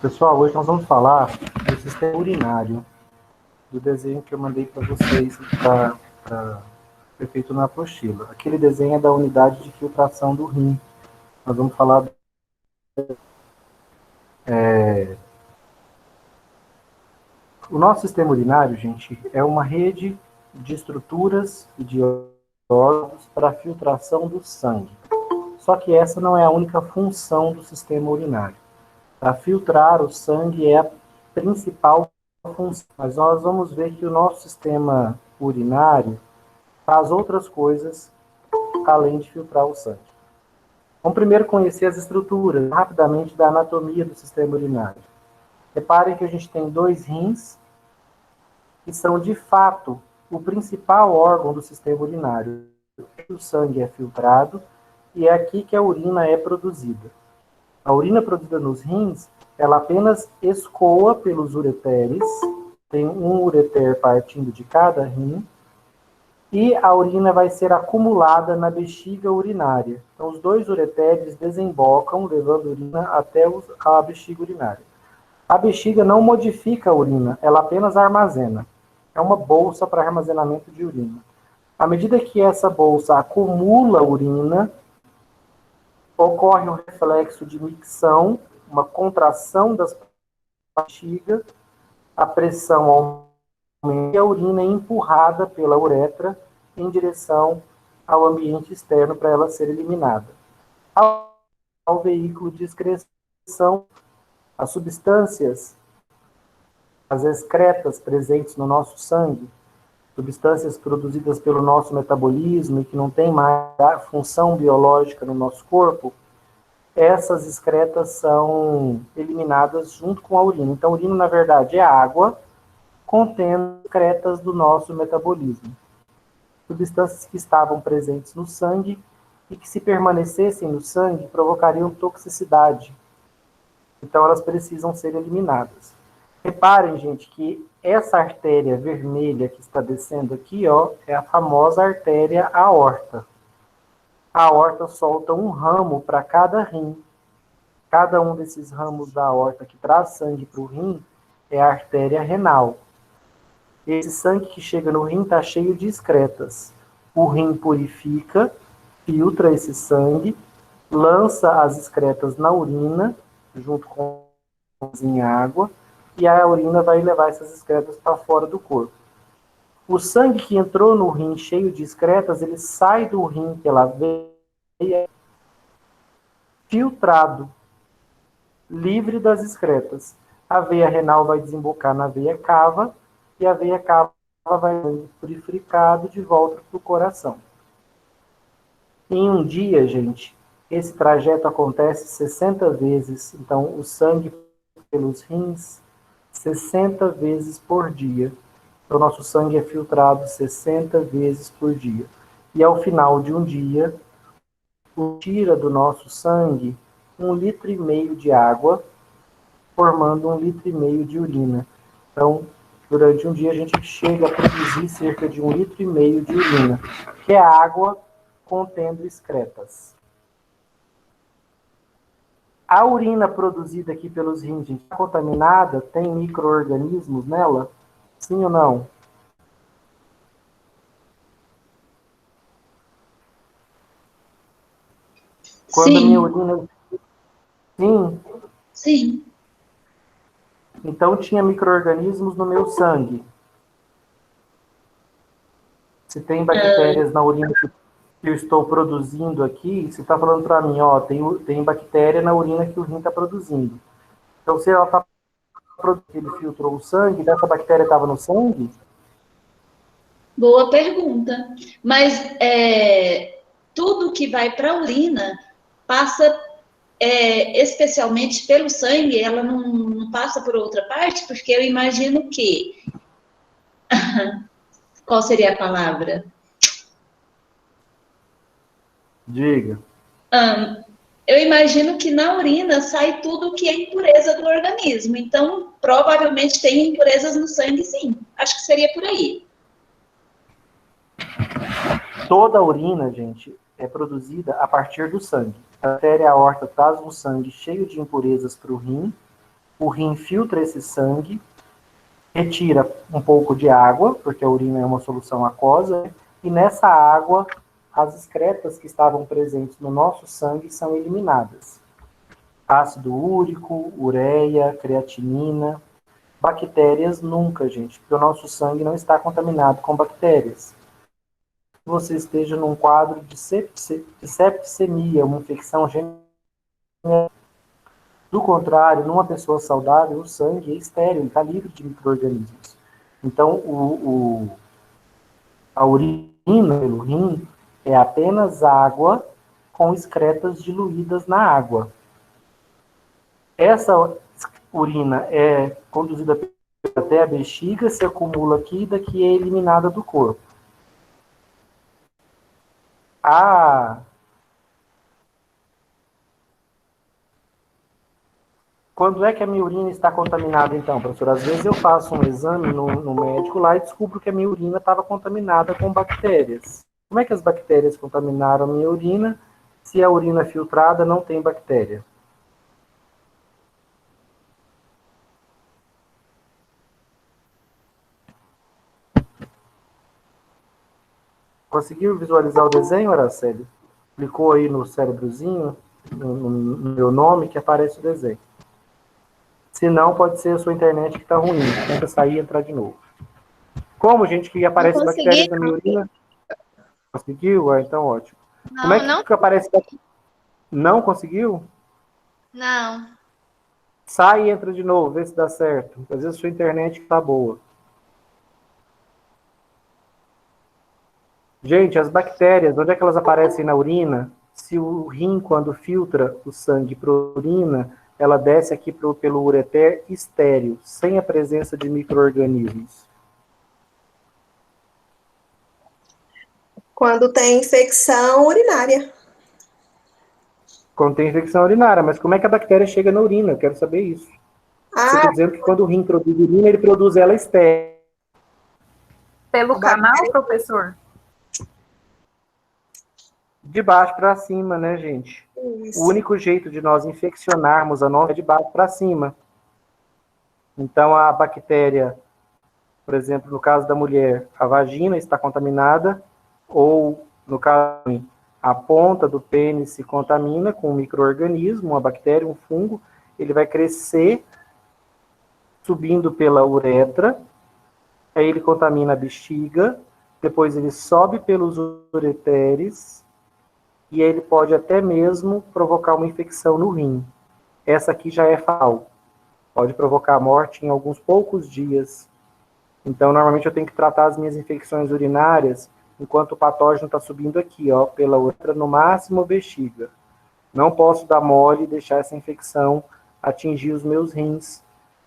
Pessoal, hoje nós vamos falar do sistema urinário, do desenho que eu mandei para vocês, para ser feito na apostila. Aquele desenho é da unidade de filtração do rim. Nós vamos falar. O nosso sistema urinário, gente, é uma rede de estruturas e de órgãos para filtração do sangue. Só que essa não é a única função do sistema urinário. Para filtrar o sangue é a principal função. Mas nós vamos ver que o nosso sistema urinário faz outras coisas além de filtrar o sangue. Vamos primeiro conhecer as estruturas, rapidamente, da anatomia do sistema urinário. Reparem que a gente tem dois rins, que são, de fato, o principal órgão do sistema urinário. O sangue é filtrado e é aqui que a urina é produzida. A urina produzida nos rins, ela apenas escoa pelos ureteres, tem um ureter partindo de cada rim, e a urina vai ser acumulada na bexiga urinária. Então, os dois ureteres desembocam, levando a urina até a bexiga urinária. A bexiga não modifica a urina, ela apenas armazena. É uma bolsa para armazenamento de urina. À medida que essa bolsa acumula urina, ocorre um reflexo de micção, uma contração das bexiga, a pressão aumenta e a urina é empurrada pela uretra em direção ao ambiente externo para ela ser eliminada. Ao veículo de excreção, as substâncias, as excretas presentes no nosso sangue, substâncias produzidas pelo nosso metabolismo e que não têm mais função biológica no nosso corpo, essas excretas são eliminadas junto com a urina. Então, a urina, na verdade, é água contendo excretas do nosso metabolismo. Substâncias que estavam presentes no sangue e que, se permanecessem no sangue, provocariam toxicidade. Então, elas precisam ser eliminadas. Reparem, gente, que essa artéria vermelha que está descendo aqui, ó, é a famosa artéria aorta. A aorta solta um ramo para cada rim. Cada um desses ramos da aorta que traz sangue para o rim é a artéria renal. Esse sangue que chega no rim está cheio de excretas. O rim purifica, filtra esse sangue, lança as excretas na urina, junto com em água, e a urina vai levar essas excretas para fora do corpo. O sangue que entrou no rim cheio de excretas, ele sai do rim pela veia filtrado, livre das excretas. A veia renal vai desembocar na veia cava, e a veia cava vai purificado de volta para o coração. Em um dia, gente, esse trajeto acontece 60 vezes. Então, o sangue pelos rins, 60 vezes por dia. Então, o nosso sangue é filtrado 60 vezes por dia. E ao final de um dia, tira do nosso sangue 1,5 litro de água, formando 1,5 litro de urina. Então, durante um dia, a gente chega a produzir cerca de 1,5 litro de urina, que é água contendo excretas. A urina produzida aqui pelos rins está contaminada? Tem micro-organismos nela? Sim ou não? Quando a minha urina... Sim? Sim. Então, tinha micro-organismos no meu sangue. Se tem bactérias na urina que eu estou produzindo aqui, você está falando para mim, ó, tem bactéria na urina que o rim está produzindo. Então, se ela está produzindo, ele filtrou o sangue, essa bactéria estava no sangue? Boa pergunta. Mas tudo que vai para a urina passa especialmente pelo sangue, ela não passa por outra parte, porque eu imagino que... Qual seria a palavra? Diga. Eu imagino que na urina sai tudo que é impureza do organismo. Então, provavelmente tem impurezas no sangue, sim. Acho que seria por aí. Toda a urina, gente, é produzida a partir do sangue. A artéria aorta traz um sangue cheio de impurezas para o rim, o rim filtra esse sangue, retira um pouco de água, porque a urina é uma solução aquosa, né? E nessa água, as excretas que estavam presentes no nosso sangue são eliminadas. Ácido úrico, ureia, creatinina, bactérias nunca, gente, porque o nosso sangue não está contaminado com bactérias. Você esteja num quadro de septicemia, uma infecção genital. Do contrário, numa pessoa saudável, o sangue é estéril, está livre de micro-organismos. Então, a urina pelo rim é apenas água com excretas diluídas na água. Essa urina é conduzida até a bexiga, se acumula aqui e daqui é eliminada do corpo. Quando é que a minha urina está contaminada, então, professor? Às vezes eu faço um exame no médico lá e descubro que a minha urina estava contaminada com bactérias. Como é que as bactérias contaminaram a minha urina se a urina filtrada não tem bactéria? Conseguiu visualizar o desenho, Araceli? Clicou aí no cérebrozinho, no meu nome, que aparece o desenho. Se não, pode ser a sua internet que está ruim. Tenta sair e entrar de novo. Como, gente, que aparece bactérias na minha urina? Conseguiu? Ah, então ótimo. Não, como é que aparece? Não conseguiu? Não. Sai e entra de novo, vê se dá certo. Às vezes a sua internet está boa. Gente, as bactérias, onde é que elas aparecem na urina? Se o rim, quando filtra o sangue para a urina, ela desce aqui pelo ureter estéril, sem a presença de micro-organismos. Quando tem infecção urinária. Quando tem infecção urinária, mas como é que a bactéria chega na urina? Eu quero saber isso. Você está dizendo que quando o rim produz urina, ele produz ela estéril. Pelo canal, professor? De baixo para cima, né, gente? Isso. O único jeito de nós infeccionarmos a nossa é de baixo para cima. Então, a bactéria, por exemplo, no caso da mulher, a vagina está contaminada, ou, no caso, a ponta do pênis se contamina com um micro-organismo, uma bactéria, um fungo, ele vai crescer subindo pela uretra, aí ele contamina a bexiga, depois ele sobe pelos ureteres, e ele pode até mesmo provocar uma infecção no rim. Essa aqui já é fatal. Pode provocar morte em alguns poucos dias. Então, normalmente eu tenho que tratar as minhas infecções urinárias enquanto o patógeno está subindo aqui, ó, pela uretra, no máximo bexiga. Não posso dar mole e deixar essa infecção atingir os meus rins,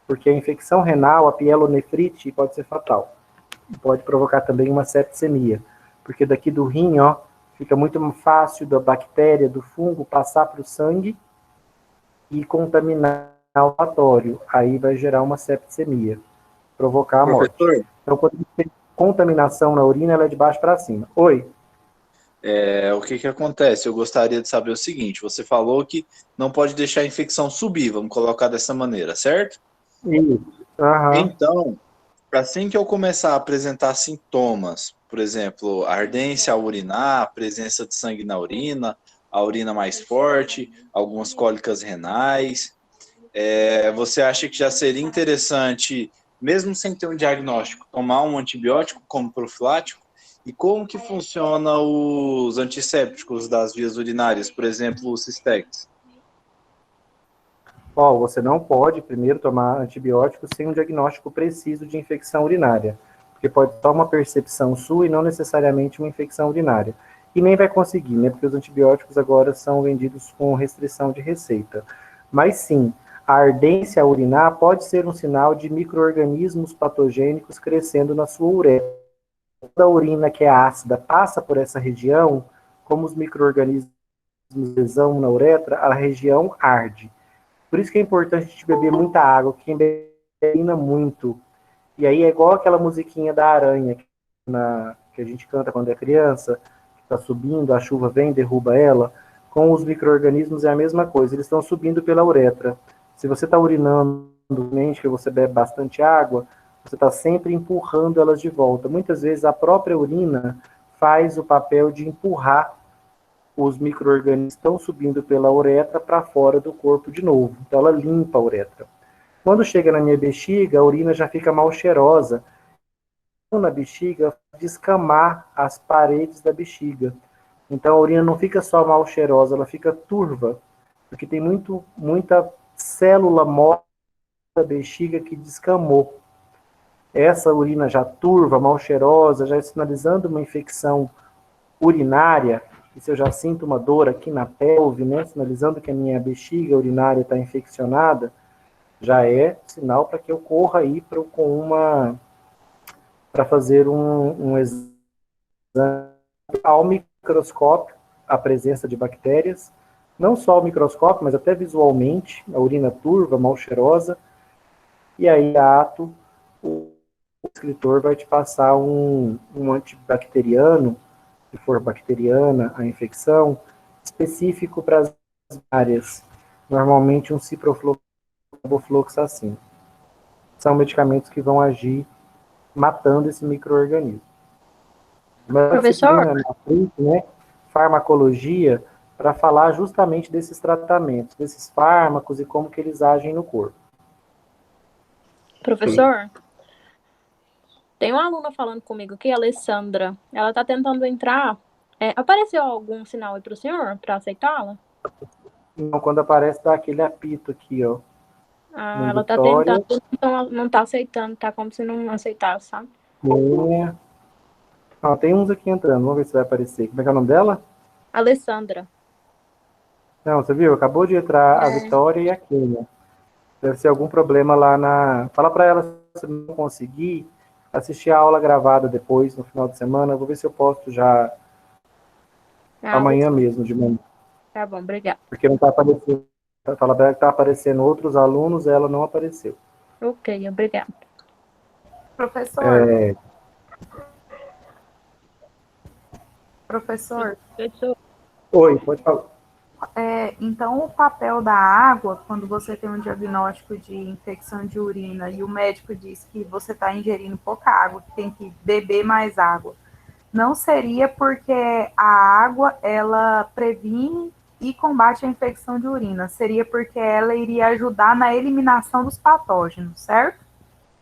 porque a infecção renal, a pielonefrite, pode ser fatal. Pode provocar também uma septicemia, porque daqui do rim, ó, fica muito fácil da bactéria, do fungo, passar para o sangue e contaminar o laboratório. Aí vai gerar uma septicemia, provocar a morte. Então, quando tem contaminação na urina, ela é de baixo para cima. Oi? O que acontece? Eu gostaria de saber o seguinte, você falou que não pode deixar a infecção subir, vamos colocar dessa maneira, certo? Isso. Uhum. Então, assim que eu começar a apresentar sintomas, por exemplo, ardência ao urinar, presença de sangue na urina, a urina mais forte, algumas cólicas renais, você acha que já seria interessante, mesmo sem ter um diagnóstico, tomar um antibiótico como profilático? E como que funciona os antissépticos das vias urinárias, por exemplo, o Cistex? Você não pode primeiro tomar antibiótico sem um diagnóstico preciso de infecção urinária, porque pode ser uma percepção sua e não necessariamente uma infecção urinária. E nem vai conseguir, né, porque os antibióticos agora são vendidos com restrição de receita. Mas sim, a ardência a urinar pode ser um sinal de micro-organismos patogênicos crescendo na sua uretra. Quando a urina que é ácida passa por essa região, como os micro-organismos lesão na uretra, a região arde. Por isso que é importante a gente beber muita água, que embebina muito. E aí é igual aquela musiquinha da aranha que a gente canta quando é criança, que está subindo, a chuva vem, derruba ela. Com os micro-organismos é a mesma coisa, eles estão subindo pela uretra. Se você está urinando que você bebe bastante água, você está sempre empurrando elas de volta. Muitas vezes a própria urina faz o papel de empurrar os micro-organismos que estão subindo pela uretra para fora do corpo de novo. Então ela limpa a uretra. Quando chega na minha bexiga, a urina já fica mal cheirosa. Na bexiga, descamar as paredes da bexiga. Então a urina não fica só mal cheirosa, ela fica turva, porque tem muita célula morta da bexiga que descamou. Essa urina já turva, mal cheirosa, já sinalizando uma infecção urinária, e se eu já sinto uma dor aqui na pelve, né, sinalizando que a minha bexiga urinária está infeccionada, já é sinal para que eu corra aí para fazer um exame ao microscópio, a presença de bactérias, não só ao microscópio, mas até visualmente, a urina turva, mal cheirosa, e aí, o escritor vai te passar um antibacteriano, se for bacteriana a infecção, específico para as áreas, normalmente um ciprofloxacin. São medicamentos que vão agir matando esse micro-organismo. Mas Professor? na frente, né, farmacologia, para falar justamente desses tratamentos, desses fármacos e como que eles agem no corpo. Professor? Tem uma aluna falando comigo aqui, a Alessandra. Ela está tentando entrar. Apareceu algum sinal aí para o senhor, para aceitá-la? Então, quando aparece, dá aquele apito aqui, ó. Ah, ela está tentando, então não está aceitando, tá como se não aceitasse, sabe? Tem uns aqui entrando, vamos ver se vai aparecer. Como é que é o nome dela? Alessandra. Não, você viu? Acabou de entrar a Vitória e a Kênia. Deve ser algum problema lá na... Fala para ela, se não conseguir, assistir a aula gravada depois, no final de semana. Eu vou ver se eu posto já amanhã mesmo, de manhã. Tá bom, obrigada. Porque não está aparecendo. Fala para ela que está aparecendo outros alunos, ela não apareceu. Ok, obrigada. Professor. Professor. Oi, pode falar. Então, o papel da água, quando você tem um diagnóstico de infecção de urina e o médico diz que você está ingerindo pouca água, que tem que beber mais água, não seria porque a água, ela previne e combate a infecção de urina, seria porque ela iria ajudar na eliminação dos patógenos, certo?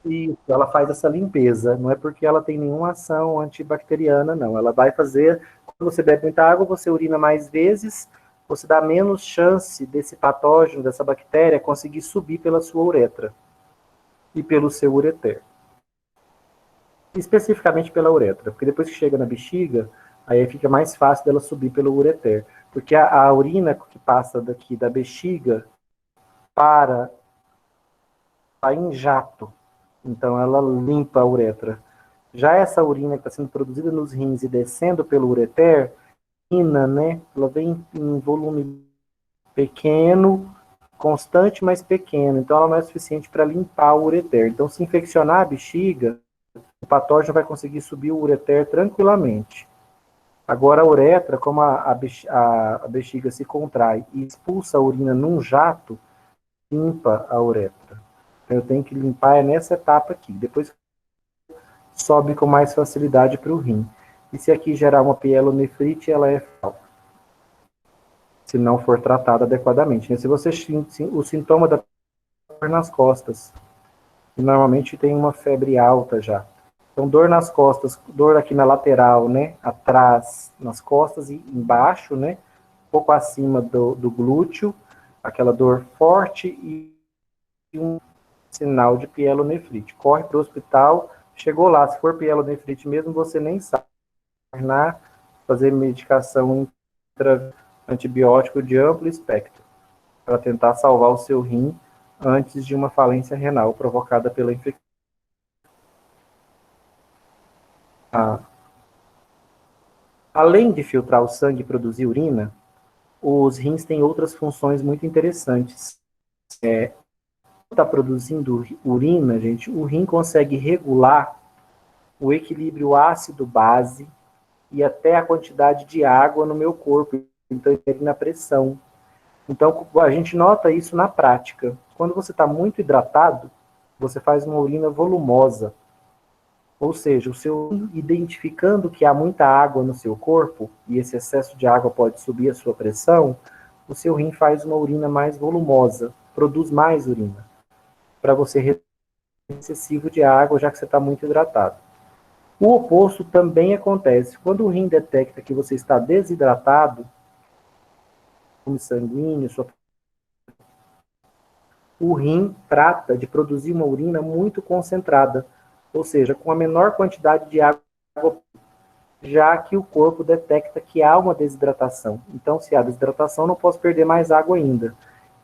Isso, ela faz essa limpeza, não é porque ela tem nenhuma ação antibacteriana, não. Ela vai fazer, quando você bebe muita água, você urina mais vezes, você dá menos chance desse patógeno, dessa bactéria, conseguir subir pela sua uretra e pelo seu ureter. Especificamente pela uretra, porque depois que chega na bexiga, aí fica mais fácil dela subir pelo ureter. Porque a urina que passa daqui da bexiga para em jato, então ela limpa a uretra. Já essa urina que está sendo produzida nos rins e descendo pelo ureter, né, ela vem em volume pequeno, constante, mas pequeno. Então ela não é suficiente para limpar o ureter. Então, se infeccionar a bexiga, o patógeno vai conseguir subir o ureter tranquilamente. Agora a uretra, como a bexiga se contrai e expulsa a urina num jato, limpa a uretra. Então eu tenho que limpar nessa etapa aqui. Depois sobe com mais facilidade para o rim. E se aqui gerar uma pielonefrite, ela é fatal, se não for tratada adequadamente. Se você o sintoma da dor nas costas, normalmente tem uma febre alta já. Então, dor nas costas, dor aqui na lateral, né, atrás, nas costas e embaixo, né, um pouco acima do glúteo, aquela dor forte e um sinal de pielonefrite. Corre para o hospital, chegou lá, se for pielonefrite mesmo, você nem sabe. Fazer medicação antibiótico de amplo espectro, para tentar salvar o seu rim antes de uma falência renal provocada pela infecção. Além de filtrar o sangue e produzir urina, os rins têm outras funções muito interessantes. Está produzindo urina, gente, o rim consegue regular o equilíbrio ácido-base e até a quantidade de água no meu corpo, então na pressão. Então a gente nota isso na prática. quando você está muito hidratado, você faz uma urina volumosa. Ou seja, o seu identificando que há muita água no seu corpo, e esse excesso de água pode subir a sua pressão, o seu rim faz uma urina mais volumosa, produz mais urina, para você reduzir o excessivo de água, já que você está muito hidratado. O oposto também acontece. Quando o rim detecta que você está desidratado, volume sanguíneo, o rim trata de produzir uma urina muito concentrada, ou seja, com a menor quantidade de água, já que o corpo detecta que há uma desidratação. Então, se há desidratação, não posso perder mais água ainda.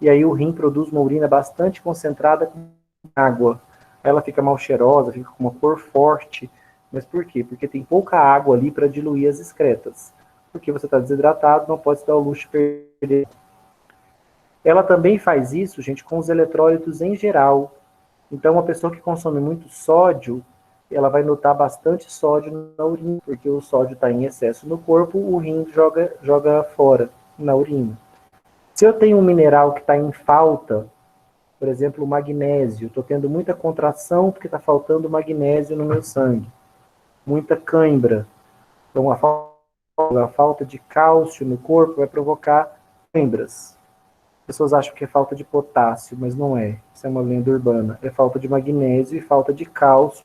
E aí o rim produz uma urina bastante concentrada com água. Ela fica mal cheirosa, fica com uma cor forte. Mas por quê? Porque tem pouca água ali para diluir as excretas. Porque você está desidratado, não pode se dar o luxo de perder. Ela também faz isso, gente, com os eletrólitos em geral. Então, uma pessoa que consome muito sódio, ela vai notar bastante sódio na urina, porque o sódio está em excesso no corpo, o rim joga fora na urina. Se eu tenho um mineral que está em falta, por exemplo, o magnésio, estou tendo muita contração porque está faltando magnésio no meu sangue, muita cãibra. Então, a falta de cálcio no corpo vai provocar cãibras. As pessoas acham que é falta de potássio, mas não é. Isso é uma lenda urbana. É falta de magnésio e falta de cálcio.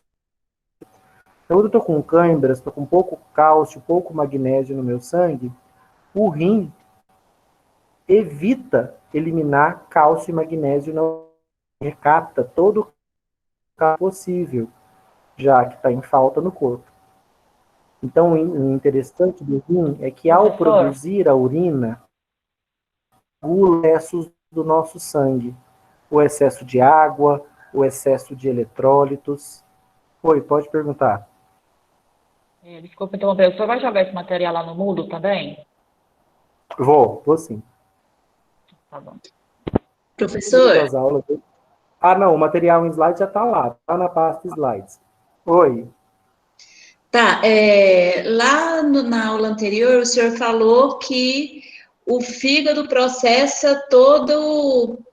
Então, quando eu estou com cãibras, estou com pouco cálcio, pouco magnésio no meu sangue, o rim evita eliminar cálcio e magnésio, não recapta todo o cálcio possível, já que está em falta no corpo. Então, o interessante do rim é que, ao produzir a urina, regula excessos do nosso sangue. O excesso de água, o excesso de eletrólitos. Oi, pode perguntar. Desculpa interromper, o senhor vai jogar esse material lá no Moodle também? Vou sim. Tá bom. Professor, As aulas. Ah, não, o material em slides já está lá, está na pasta slides. Oi. tá, lá na aula anterior, o senhor falou que o fígado processa todas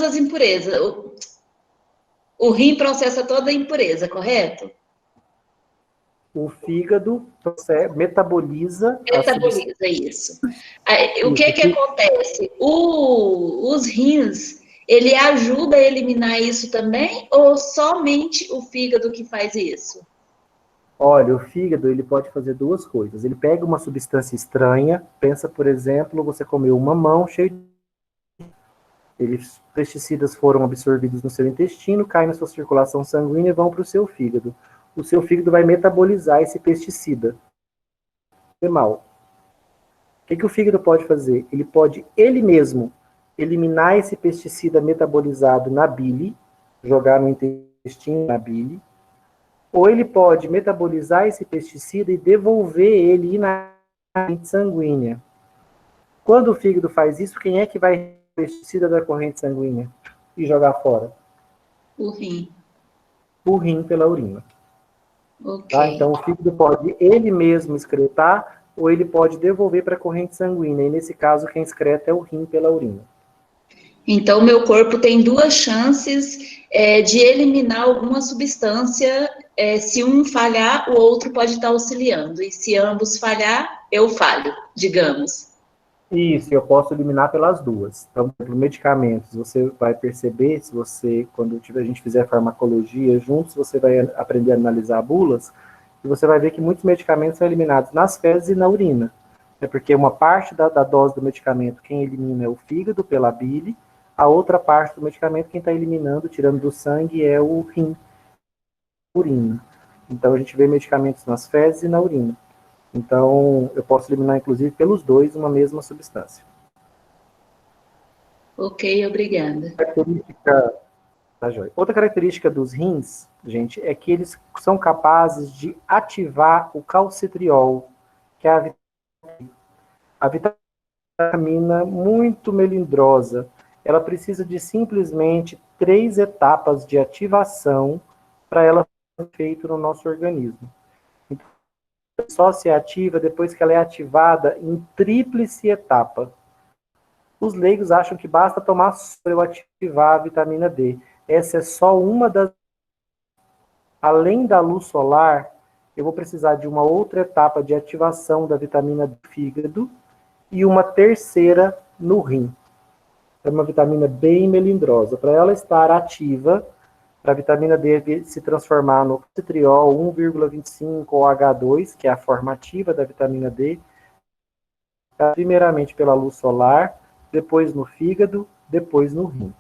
as impurezas. O rim processa toda a impureza, correto? O fígado metaboliza Metaboliza isso. Aí, o que acontece? Os rins, ele ajuda a eliminar isso também ou somente o fígado que faz isso? Olha, o fígado ele pode fazer duas coisas. Ele pega uma substância estranha, pensa, por exemplo, você comeu um mamão cheio de... Os pesticidas foram absorvidos no seu intestino, caem na sua circulação sanguínea e vão para o seu fígado. O seu fígado vai metabolizar esse pesticida. É mal. O que o fígado pode fazer? Ele pode, ele mesmo, eliminar esse pesticida metabolizado na bile, jogar no intestino, na bile, ou ele pode metabolizar esse pesticida e devolver ele na corrente sanguínea. Quando o fígado faz isso, quem é que vai o pesticida da corrente sanguínea e jogar fora? O rim. O rim pela urina. Ok. Tá? Então, o fígado pode ele mesmo excretar ou ele pode devolver para a corrente sanguínea. E, nesse caso, quem excreta é o rim pela urina. Então, meu corpo tem duas chances de eliminar alguma substância. Se um falhar, o outro pode estar auxiliando. E se ambos falhar, eu falho, digamos. Isso, eu posso eliminar pelas duas. Então, por medicamentos, você vai perceber, se você, quando a gente fizer farmacologia juntos, você vai aprender a analisar bulas, e você vai ver que muitos medicamentos são eliminados nas fezes e na urina. É porque uma parte da dose do medicamento, quem elimina é o fígado, pela bile, a outra parte do medicamento, quem está eliminando, tirando do sangue, é o rim, urina. Então, a gente vê medicamentos nas fezes e na urina. Então, eu posso eliminar, inclusive, pelos dois, uma mesma substância. Ok, obrigada. Outra característica dos rins, gente, é que eles são capazes de ativar o calcitriol, que é a vitamina muito melindrosa. Ela precisa de simplesmente 3 etapas de ativação para ela ser feita no nosso organismo. Então, só se ativa depois que ela é ativada em tríplice etapa. Os leigos acham que basta tomar soro para eu ativar a vitamina D. Essa é só uma das... Além da luz solar, eu vou precisar de uma outra etapa de ativação da vitamina D no fígado e uma terceira no rim. É uma vitamina bem melindrosa. Para ela estar ativa, para a vitamina D se transformar no citriol 1,25 ou H2, que é a forma ativa da vitamina D, primeiramente pela luz solar, depois no fígado, depois no rim.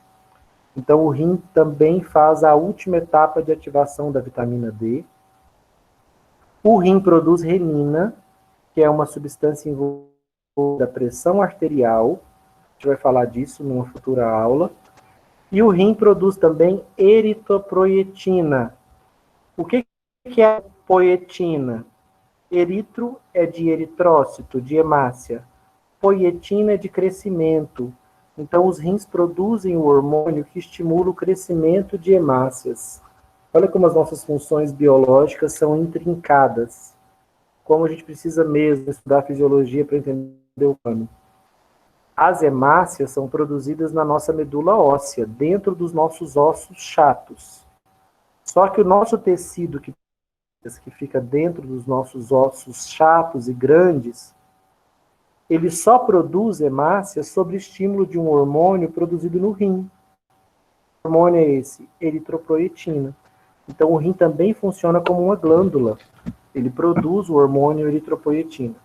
Então, o rim também faz a última etapa de ativação da vitamina D. O rim produz renina, que é uma substância envolvida da pressão arterial. A gente vai falar disso numa futura aula. E o rim produz também eritropoietina. O que é poietina? Eritro é de eritrócito, de hemácia. Poietina é de crescimento. Então, os rins produzem o hormônio que estimula o crescimento de hemácias. Olha como as nossas funções biológicas são intrincadas. Como a gente precisa mesmo estudar fisiologia para entender o humano. As hemácias são produzidas na nossa medula óssea, dentro dos nossos ossos chatos. Só que o nosso tecido que fica dentro dos nossos ossos chatos e grandes, ele só produz hemácia sob estímulo de um hormônio produzido no rim. O hormônio é esse, eritropoietina. Então, o rim também funciona como uma glândula. Ele produz o hormônio eritropoietina.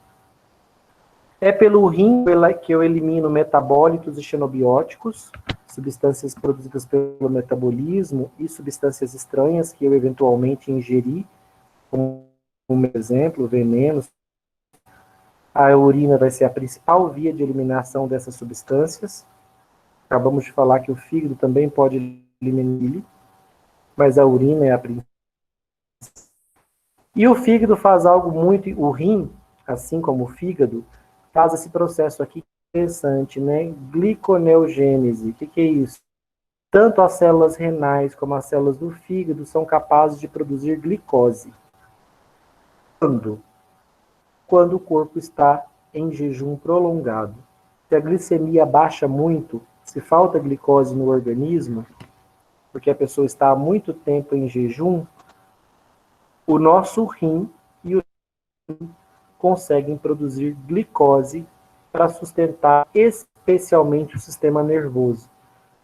É pelo rim que eu elimino metabólitos e xenobióticos, substâncias produzidas pelo metabolismo e substâncias estranhas que eu eventualmente ingeri, como exemplo, venenos. A urina vai ser a principal via de eliminação dessas substâncias. Acabamos de falar que o fígado também pode eliminar, mas a urina é a principal. E o fígado faz algo muito... O rim, assim como o fígado, faz esse processo aqui interessante, né? Gliconeogênese. O que é isso? Tanto as células renais como as células do fígado são capazes de produzir glicose. Quando o corpo está em jejum prolongado. Se a glicemia baixa muito, se falta glicose no organismo, porque a pessoa está há muito tempo em jejum, o nosso rim e o rim conseguem produzir glicose para sustentar especialmente o sistema nervoso.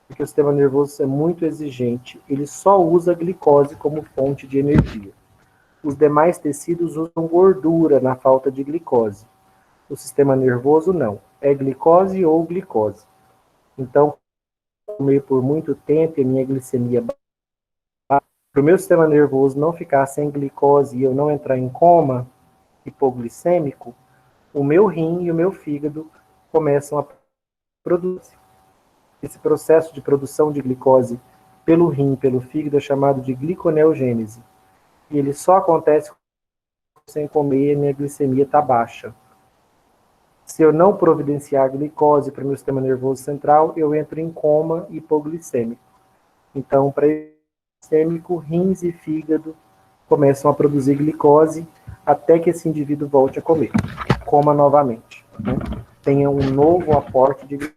Porque o sistema nervoso é muito exigente, ele só usa glicose como fonte de energia. Os demais tecidos usam gordura na falta de glicose. O sistema nervoso não. É glicose ou glicose. Então, comer por muito tempo e a minha glicemia baixa, para o meu sistema nervoso não ficar sem glicose e eu não entrar em coma hipoglicêmico, o meu rim e o meu fígado começam a produzir. Esse processo de produção de glicose pelo rim, pelo fígado, é chamado de gliconeogênese. E ele só acontece sem comer e a minha glicemia está baixa. Se eu não providenciar glicose para o meu sistema nervoso central, eu entro em coma hipoglicêmico. Então, para glicêmico, rins e fígado começam a produzir glicose até que esse indivíduo volte a comer. Coma novamente. Né? Tenha um novo aporte de glicose.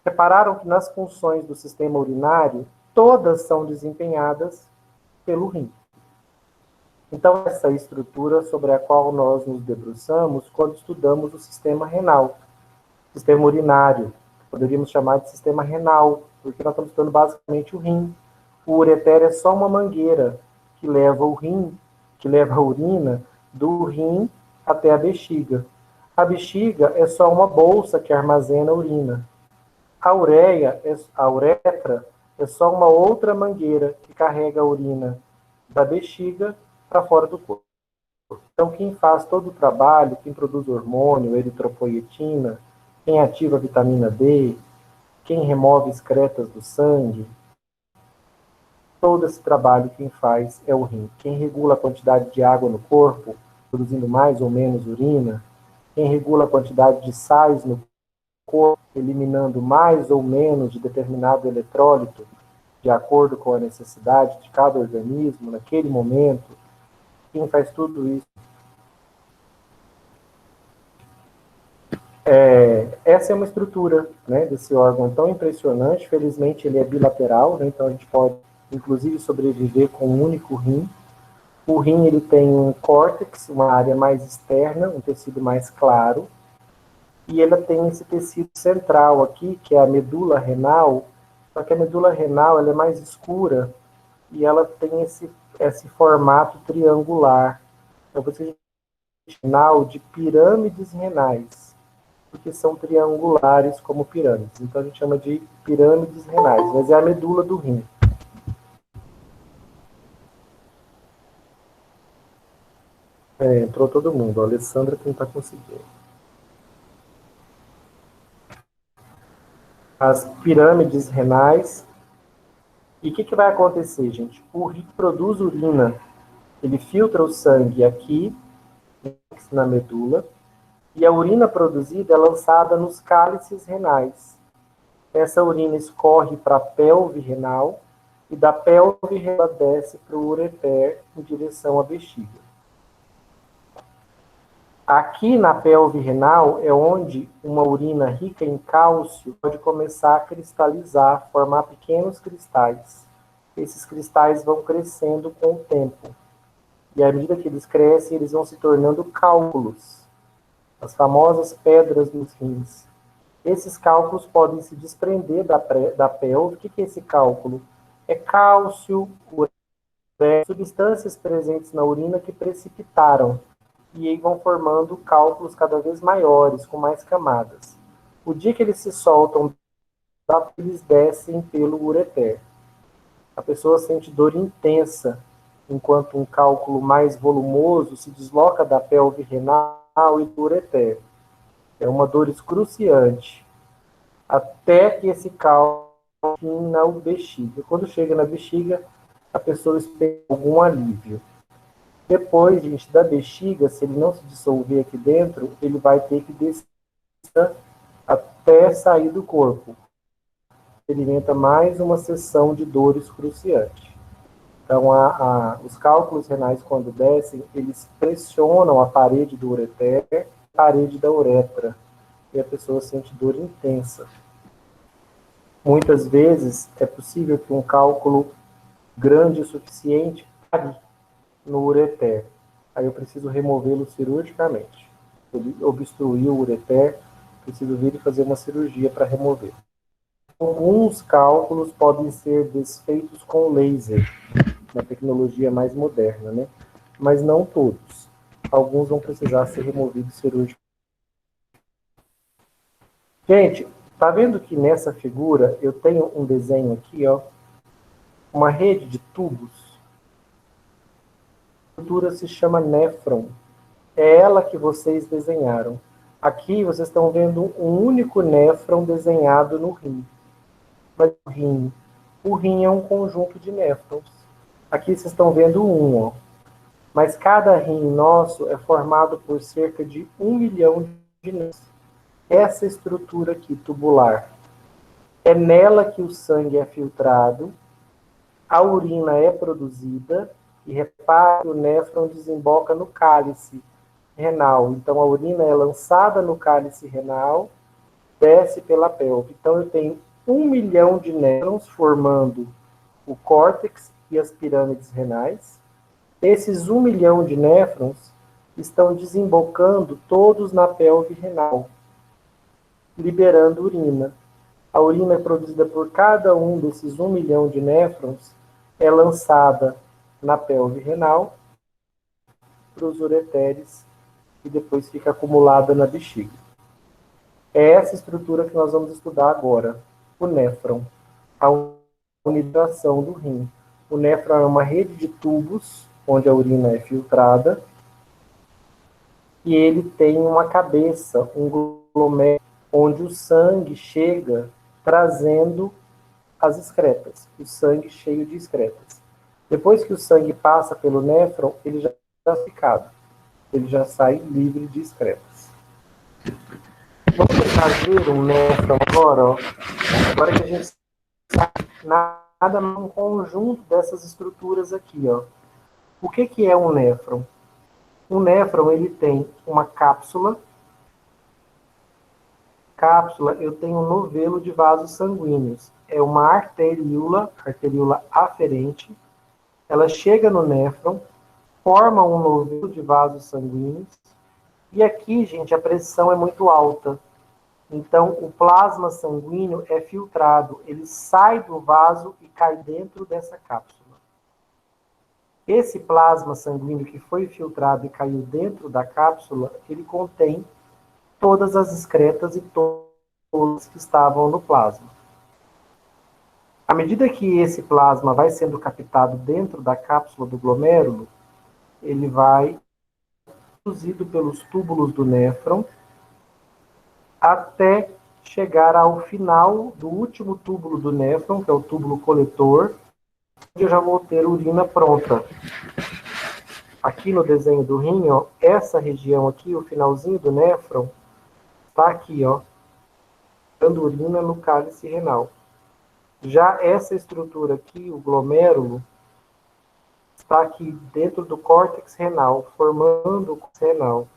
Repararam que nas funções do sistema urinário, todas são desempenhadas pelo rim. Então, essa estrutura sobre a qual nós nos debruçamos quando estudamos o sistema renal, sistema urinário, poderíamos chamar de sistema renal, porque nós estamos estudando basicamente o rim. O ureter é só uma mangueira que leva o rim, que leva a urina do rim até a bexiga. A bexiga é só uma bolsa que armazena a urina. A uretra é só uma outra mangueira que carrega a urina da bexiga para fora do corpo. Então, quem faz todo o trabalho, quem produz hormônio, eritropoietina, quem ativa a vitamina D, quem remove excretas do sangue, todo esse trabalho quem faz é o rim. Quem regula a quantidade de água no corpo, produzindo mais ou menos urina, quem regula a quantidade de sais no corpo, eliminando mais ou menos de determinado eletrólito, de acordo com a necessidade de cada organismo, naquele momento, quem faz tudo isso Essa é uma estrutura, né, desse órgão tão impressionante. Felizmente ele é bilateral, né, então a gente pode, inclusive, sobreviver com um único rim. O rim ele tem um córtex, uma área mais externa, um tecido mais claro, e ela tem esse tecido central aqui, que é a medula renal, só que a medula renal ela é mais escura e ela tem esse formato triangular. Então você chama renal de pirâmides renais, porque são triangulares como pirâmides. Então a gente chama de pirâmides renais, mas é a medula do rim. Entrou todo mundo. A Alessandra que não está conseguindo. As pirâmides renais. E o que vai acontecer, gente? O rim produz urina. Ele filtra o sangue aqui, na medula, e a urina produzida é lançada nos cálices renais. Essa urina escorre para a pelve renal, e da pelve renal desce para o ureter em direção à bexiga. Aqui na pelve renal é onde uma urina rica em cálcio pode começar a cristalizar, formar pequenos cristais. Esses cristais vão crescendo com o tempo. E à medida que eles crescem, eles vão se tornando cálculos, as famosas pedras nos rins. Esses cálculos podem se desprender da pelve. O que é esse cálculo? É cálcio, ureia, substâncias presentes na urina que precipitaram. E aí vão formando cálculos cada vez maiores, com mais camadas. O dia que eles se soltam, eles descem pelo ureter. A pessoa sente dor intensa, enquanto um cálculo mais volumoso se desloca da pelve renal e do ureter. É uma dor excruciante, até que esse cálculo chegue na bexiga. Quando chega na bexiga, a pessoa espera algum alívio. Depois, gente, da bexiga, se ele não se dissolver aqui dentro, ele vai ter que descer até sair do corpo. Experimenta mais uma sessão de dor excruciante. Então, os cálculos renais, quando descem, eles pressionam a parede do ureter, a parede da uretra, e a pessoa sente dor intensa. Muitas vezes, é possível que um cálculo grande o suficiente pare no ureter. Aí eu preciso removê-lo cirurgicamente. Ele obstruiu o ureter, preciso vir e fazer uma cirurgia para remover. Alguns cálculos podem ser desfeitos com laser, na tecnologia mais moderna, né? Mas não todos. Alguns vão precisar ser removidos cirurgicamente. Gente, tá vendo que nessa figura eu tenho um desenho aqui, ó, uma rede de tubos. A estrutura se chama néfron. É ela que vocês desenharam. Aqui vocês estão vendo um único néfron desenhado no rim. Mas o rim é um conjunto de néfrons. Aqui vocês estão vendo um, ó. Mas cada rim nosso é formado por cerca de 1 milhão de néfrons. Essa estrutura aqui, tubular, é nela que o sangue é filtrado, a urina é produzida, e repare que o néfron desemboca no cálice renal. Então, a urina é lançada no cálice renal, desce pela pelve. Então, eu tenho 1 milhão de néfrons formando o córtex e as pirâmides renais. Esses 1 milhão de néfrons estão desembocando todos na pelve renal, liberando urina. A urina é produzida por cada um desses 1 milhão de néfrons, é lançada na pelve renal, para os ureteres, e depois fica acumulada na bexiga. É essa estrutura que nós vamos estudar agora, o néfron, a unidação do rim. O néfron é uma rede de tubos, onde a urina é filtrada, e ele tem uma cabeça, um glomérulo, onde o sangue chega trazendo as excretas, o sangue cheio de excretas. Depois que o sangue passa pelo néfron, ele já está ficado, ele já sai livre de excretas. Vamos fazer um néfron agora, ó. Agora que a gente sabe nada mais um conjunto dessas estruturas aqui, ó. O que é um néfron? Um néfron, ele tem uma cápsula cápsula, eu tenho um novelo de vasos sanguíneos. É uma arteríola aferente. Ela chega no néfron, forma um novelo de vasos sanguíneos. E aqui, gente, a pressão é muito alta. Então, o plasma sanguíneo é filtrado. Ele sai do vaso e cai dentro dessa cápsula. Esse plasma sanguíneo que foi filtrado e caiu dentro da cápsula, ele contém todas as excretas e todos que estavam no plasma. À medida que esse plasma vai sendo captado dentro da cápsula do glomérulo, ele vai conduzido pelos túbulos do néfron até chegar ao final do último túbulo do néfron, que é o túbulo coletor, onde eu já vou ter urina pronta. Aqui no desenho do rim, ó, essa região aqui, o finalzinho do néfron, está aqui, ó, dando urina no cálice renal. Já essa estrutura aqui, o glomérulo, está aqui dentro do córtex renal, formando o córtex renal.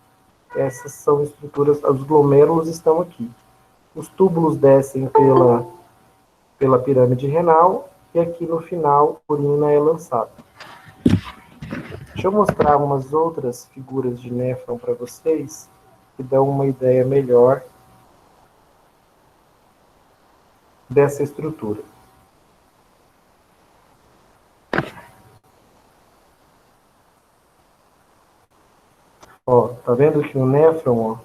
Essas são estruturas, os glomérulos estão aqui. Os túbulos descem pela pirâmide renal e aqui no final a urina é lançada. Deixa eu mostrar umas outras figuras de néfron para vocês, que dão uma ideia melhor dessa estrutura. Ó, tá vendo que o néfron, ó,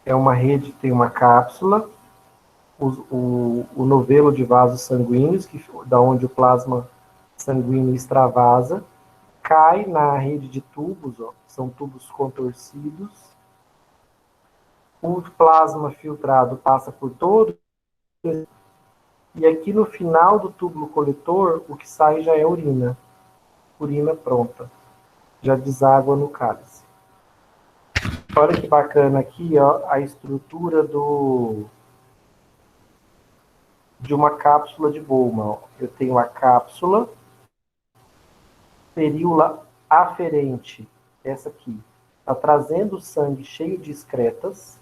é uma rede, tem uma cápsula, o novelo de vasos sanguíneos, da onde o plasma sanguíneo extravasa, cai na rede de tubos, ó, são tubos contorcidos. O plasma filtrado passa por todo, e aqui no final do túbulo coletor, o que sai já é urina pronta, já deságua no cálice. Olha que bacana aqui, ó, a estrutura de uma cápsula de Bowman. Ó. Eu tenho a cápsula, períola aferente, essa aqui, está trazendo o sangue cheio de excretas.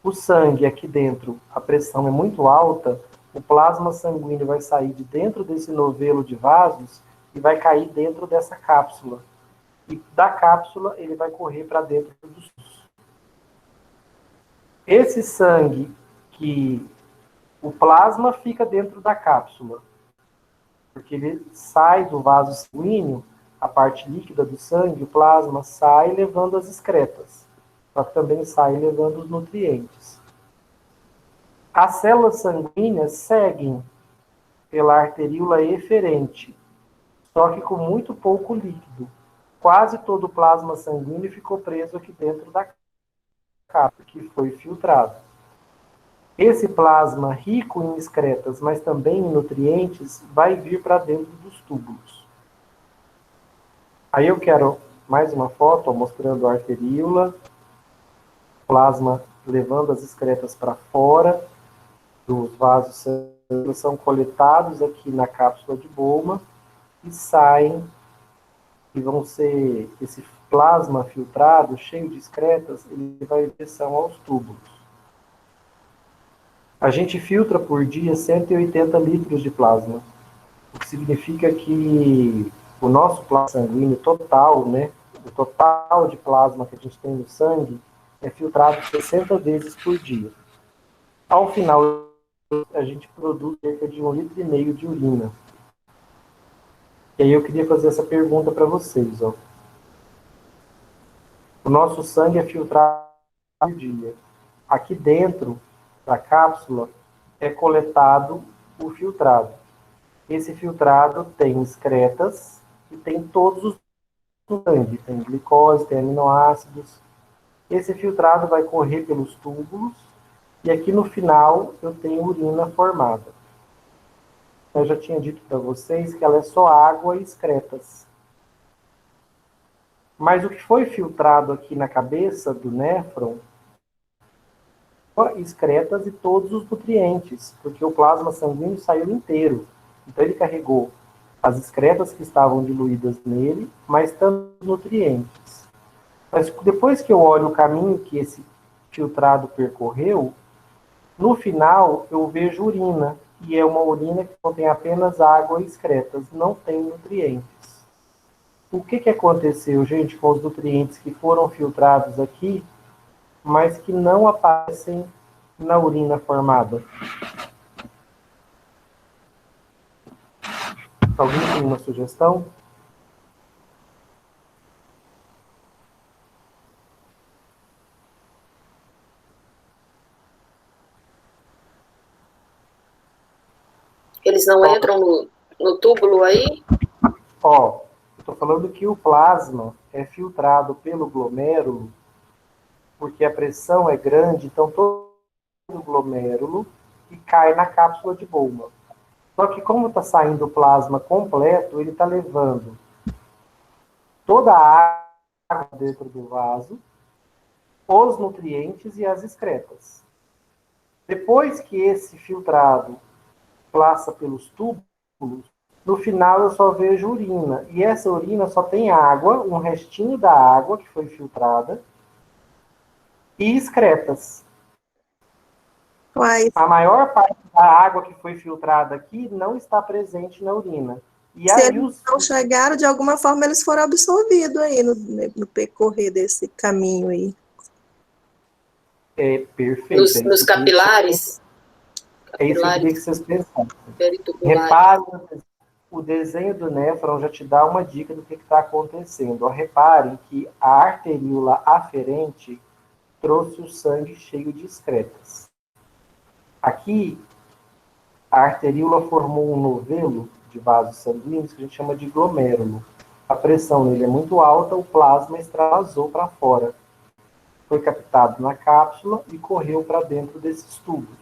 O sangue aqui dentro, a pressão é muito alta, o plasma sanguíneo vai sair de dentro desse novelo de vasos e vai cair dentro dessa cápsula. E da cápsula ele vai correr para dentro dos. Esse sangue que o plasma fica dentro da cápsula, porque ele sai do vaso sanguíneo, a parte líquida do sangue, o plasma sai levando as excretas, só que também sai levando os nutrientes. As células sanguíneas seguem pela arteríola eferente, só que com muito pouco líquido. Quase todo o plasma sanguíneo ficou preso aqui dentro da cápsula, que foi filtrado. Esse plasma rico em excretas, mas também em nutrientes, vai vir para dentro dos túbulos. Aí eu quero mais uma foto, ó, mostrando a arteríola, plasma levando as excretas para fora dos vasos sanguíneos, são coletados aqui na cápsula de Bowman e saem, e vão ser, esse plasma filtrado, cheio de excretas, ele vai em direção aos túbulos. A gente filtra por dia 180 litros de plasma, o que significa que o nosso plasma sanguíneo total, né, o total de plasma que a gente tem no sangue, é filtrado 60 vezes por dia. Ao final, a gente produz cerca de 1,5 litros de urina. E aí eu queria fazer essa pergunta para vocês, ó. O nosso sangue é filtrado por dia. Aqui dentro da cápsula é coletado o filtrado. Esse filtrado tem excretas e tem todos os sangue, tem glicose, tem aminoácidos. Esse filtrado vai correr pelos túbulos e aqui no final eu tenho urina formada. Eu já tinha dito para vocês que ela é só água e excretas. Mas o que foi filtrado aqui na cabeça do néfron, excretas e todos os nutrientes, porque o plasma sanguíneo saiu inteiro. Então ele carregou as excretas que estavam diluídas nele, mas também os nutrientes. Mas depois que eu olho o caminho que esse filtrado percorreu, No final, eu vejo urina, e é uma urina que contém apenas água e excretas, não tem nutrientes. O que aconteceu, gente, com os nutrientes que foram filtrados aqui, mas que não aparecem na urina formada? Alguém tem uma sugestão? Eles não entram no túbulo aí? Ó, estou falando que o plasma é filtrado pelo glomérulo porque a pressão é grande, então todo o glomérulo e cai na cápsula de Bowman. Só que como está saindo o plasma completo, ele está levando toda a água dentro do vaso, os nutrientes e as excretas. Depois que esse filtrado passa pelos túbulos, no final eu só vejo urina. E essa urina só tem água, um restinho da água que foi filtrada, e excretas. Uai, A maior parte da água que foi filtrada aqui não está presente na urina. E se aí eles não chegaram, de alguma forma eles foram absorvidos aí no percorrer desse caminho aí. É perfeito. Nos capilares? É isso que eu queria que vocês pensassem. Peritubulares. Reparem, o desenho do néfron já te dá uma dica do que está acontecendo. Reparem que a arteríola aferente trouxe o sangue cheio de excretas. Aqui, a arteríola formou um novelo de vasos sanguíneos que a gente chama de glomérulo. A pressão nele é muito alta, o plasma extravasou para fora. Foi captado na cápsula e correu para dentro desses tubos.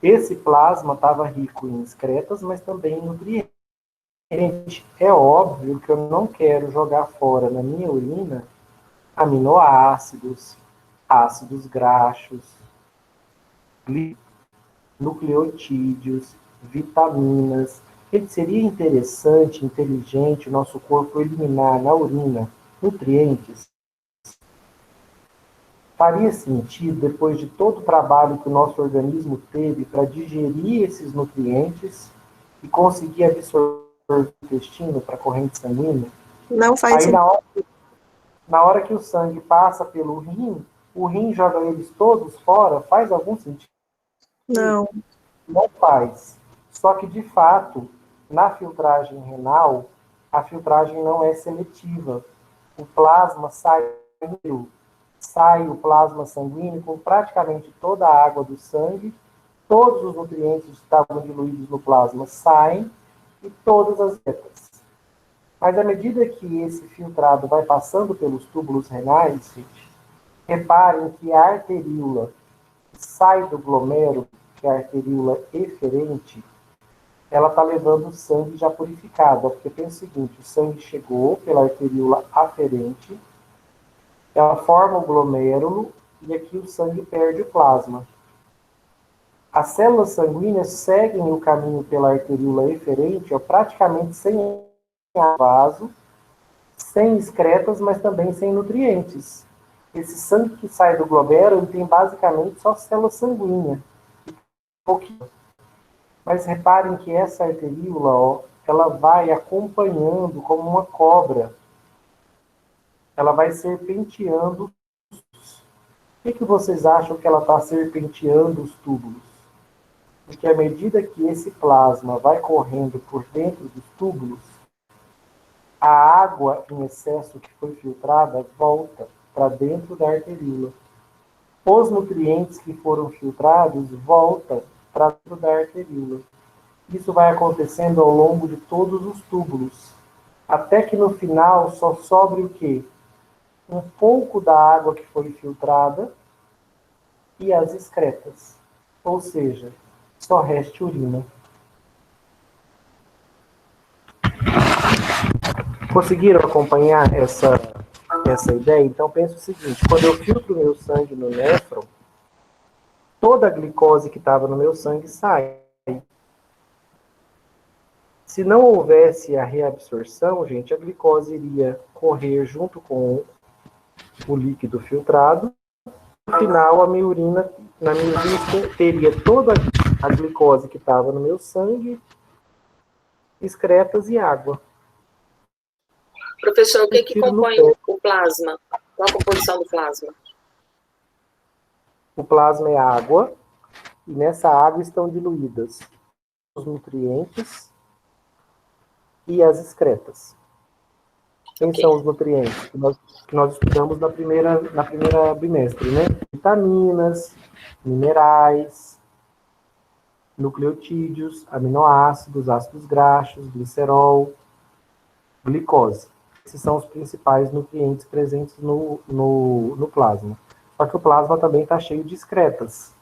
Esse plasma estava rico em excretas, mas também em nutrientes. É óbvio que eu não quero jogar fora na minha urina aminoácidos, ácidos graxos, nucleotídeos, vitaminas. Seria interessante, inteligente, o nosso corpo eliminar na urina nutrientes? Faria sentido, depois de todo o trabalho que o nosso organismo teve para digerir esses nutrientes e conseguir absorver o intestino para a corrente sanguínea? Não faz Aí, sentido. na hora que o sangue passa pelo rim, o rim joga eles todos fora? Faz algum sentido? Não. Não faz. Só que, de fato, na filtragem renal, a filtragem não é seletiva. O plasma sai o plasma sanguíneo com praticamente toda a água do sangue, todos os nutrientes que estavam diluídos no plasma saem e todas as excretas. Mas à medida que esse filtrado vai passando pelos túbulos renais, gente, reparem que a arteríola sai do glomérulo, que é a arteríola eferente, ela está levando o sangue já purificado. Porque pensa o seguinte, o sangue chegou pela arteríola aferente, ela forma o glomérulo e aqui o sangue perde o plasma. As células sanguíneas seguem o caminho pela arteríola eferente, praticamente sem vaso, sem excretas, mas também sem nutrientes. Esse sangue que sai do glomérulo tem basicamente só célula sanguínea. Pouquinho. Mas reparem que essa arteríola, ela vai acompanhando como uma cobra. Ela vai serpenteando. Por que vocês acham que ela está serpenteando os túbulos? Porque à medida que esse plasma vai correndo por dentro dos túbulos, a água em excesso que foi filtrada volta para dentro da arteríola. Os nutrientes que foram filtrados voltam para dentro da arteríola. Isso vai acontecendo ao longo de todos os túbulos, até que no final só sobre o quê? Um pouco da água que foi filtrada e as excretas. Ou seja, só resta urina. Conseguiram acompanhar essa ideia? Então, pensa o seguinte, quando eu filtro meu sangue no néfron, toda a glicose que estava no meu sangue sai. Se não houvesse a reabsorção, gente, a glicose iria correr junto com o líquido filtrado. No final, a minha urina Na minha vista, teria toda a glicose que estava no meu sangue, excretas e água. Professor, o que Tiro no compõe pé. o plasma? Qual a composição do plasma? O plasma é água, e nessa água estão diluídas os nutrientes e as excretas. Quem são os nutrientes que nós estudamos na primeira bimestre, né? Vitaminas, minerais, nucleotídeos, aminoácidos, ácidos graxos, glicerol, glicose. Esses são os principais nutrientes presentes no plasma. Só que o plasma também está cheio de excretas.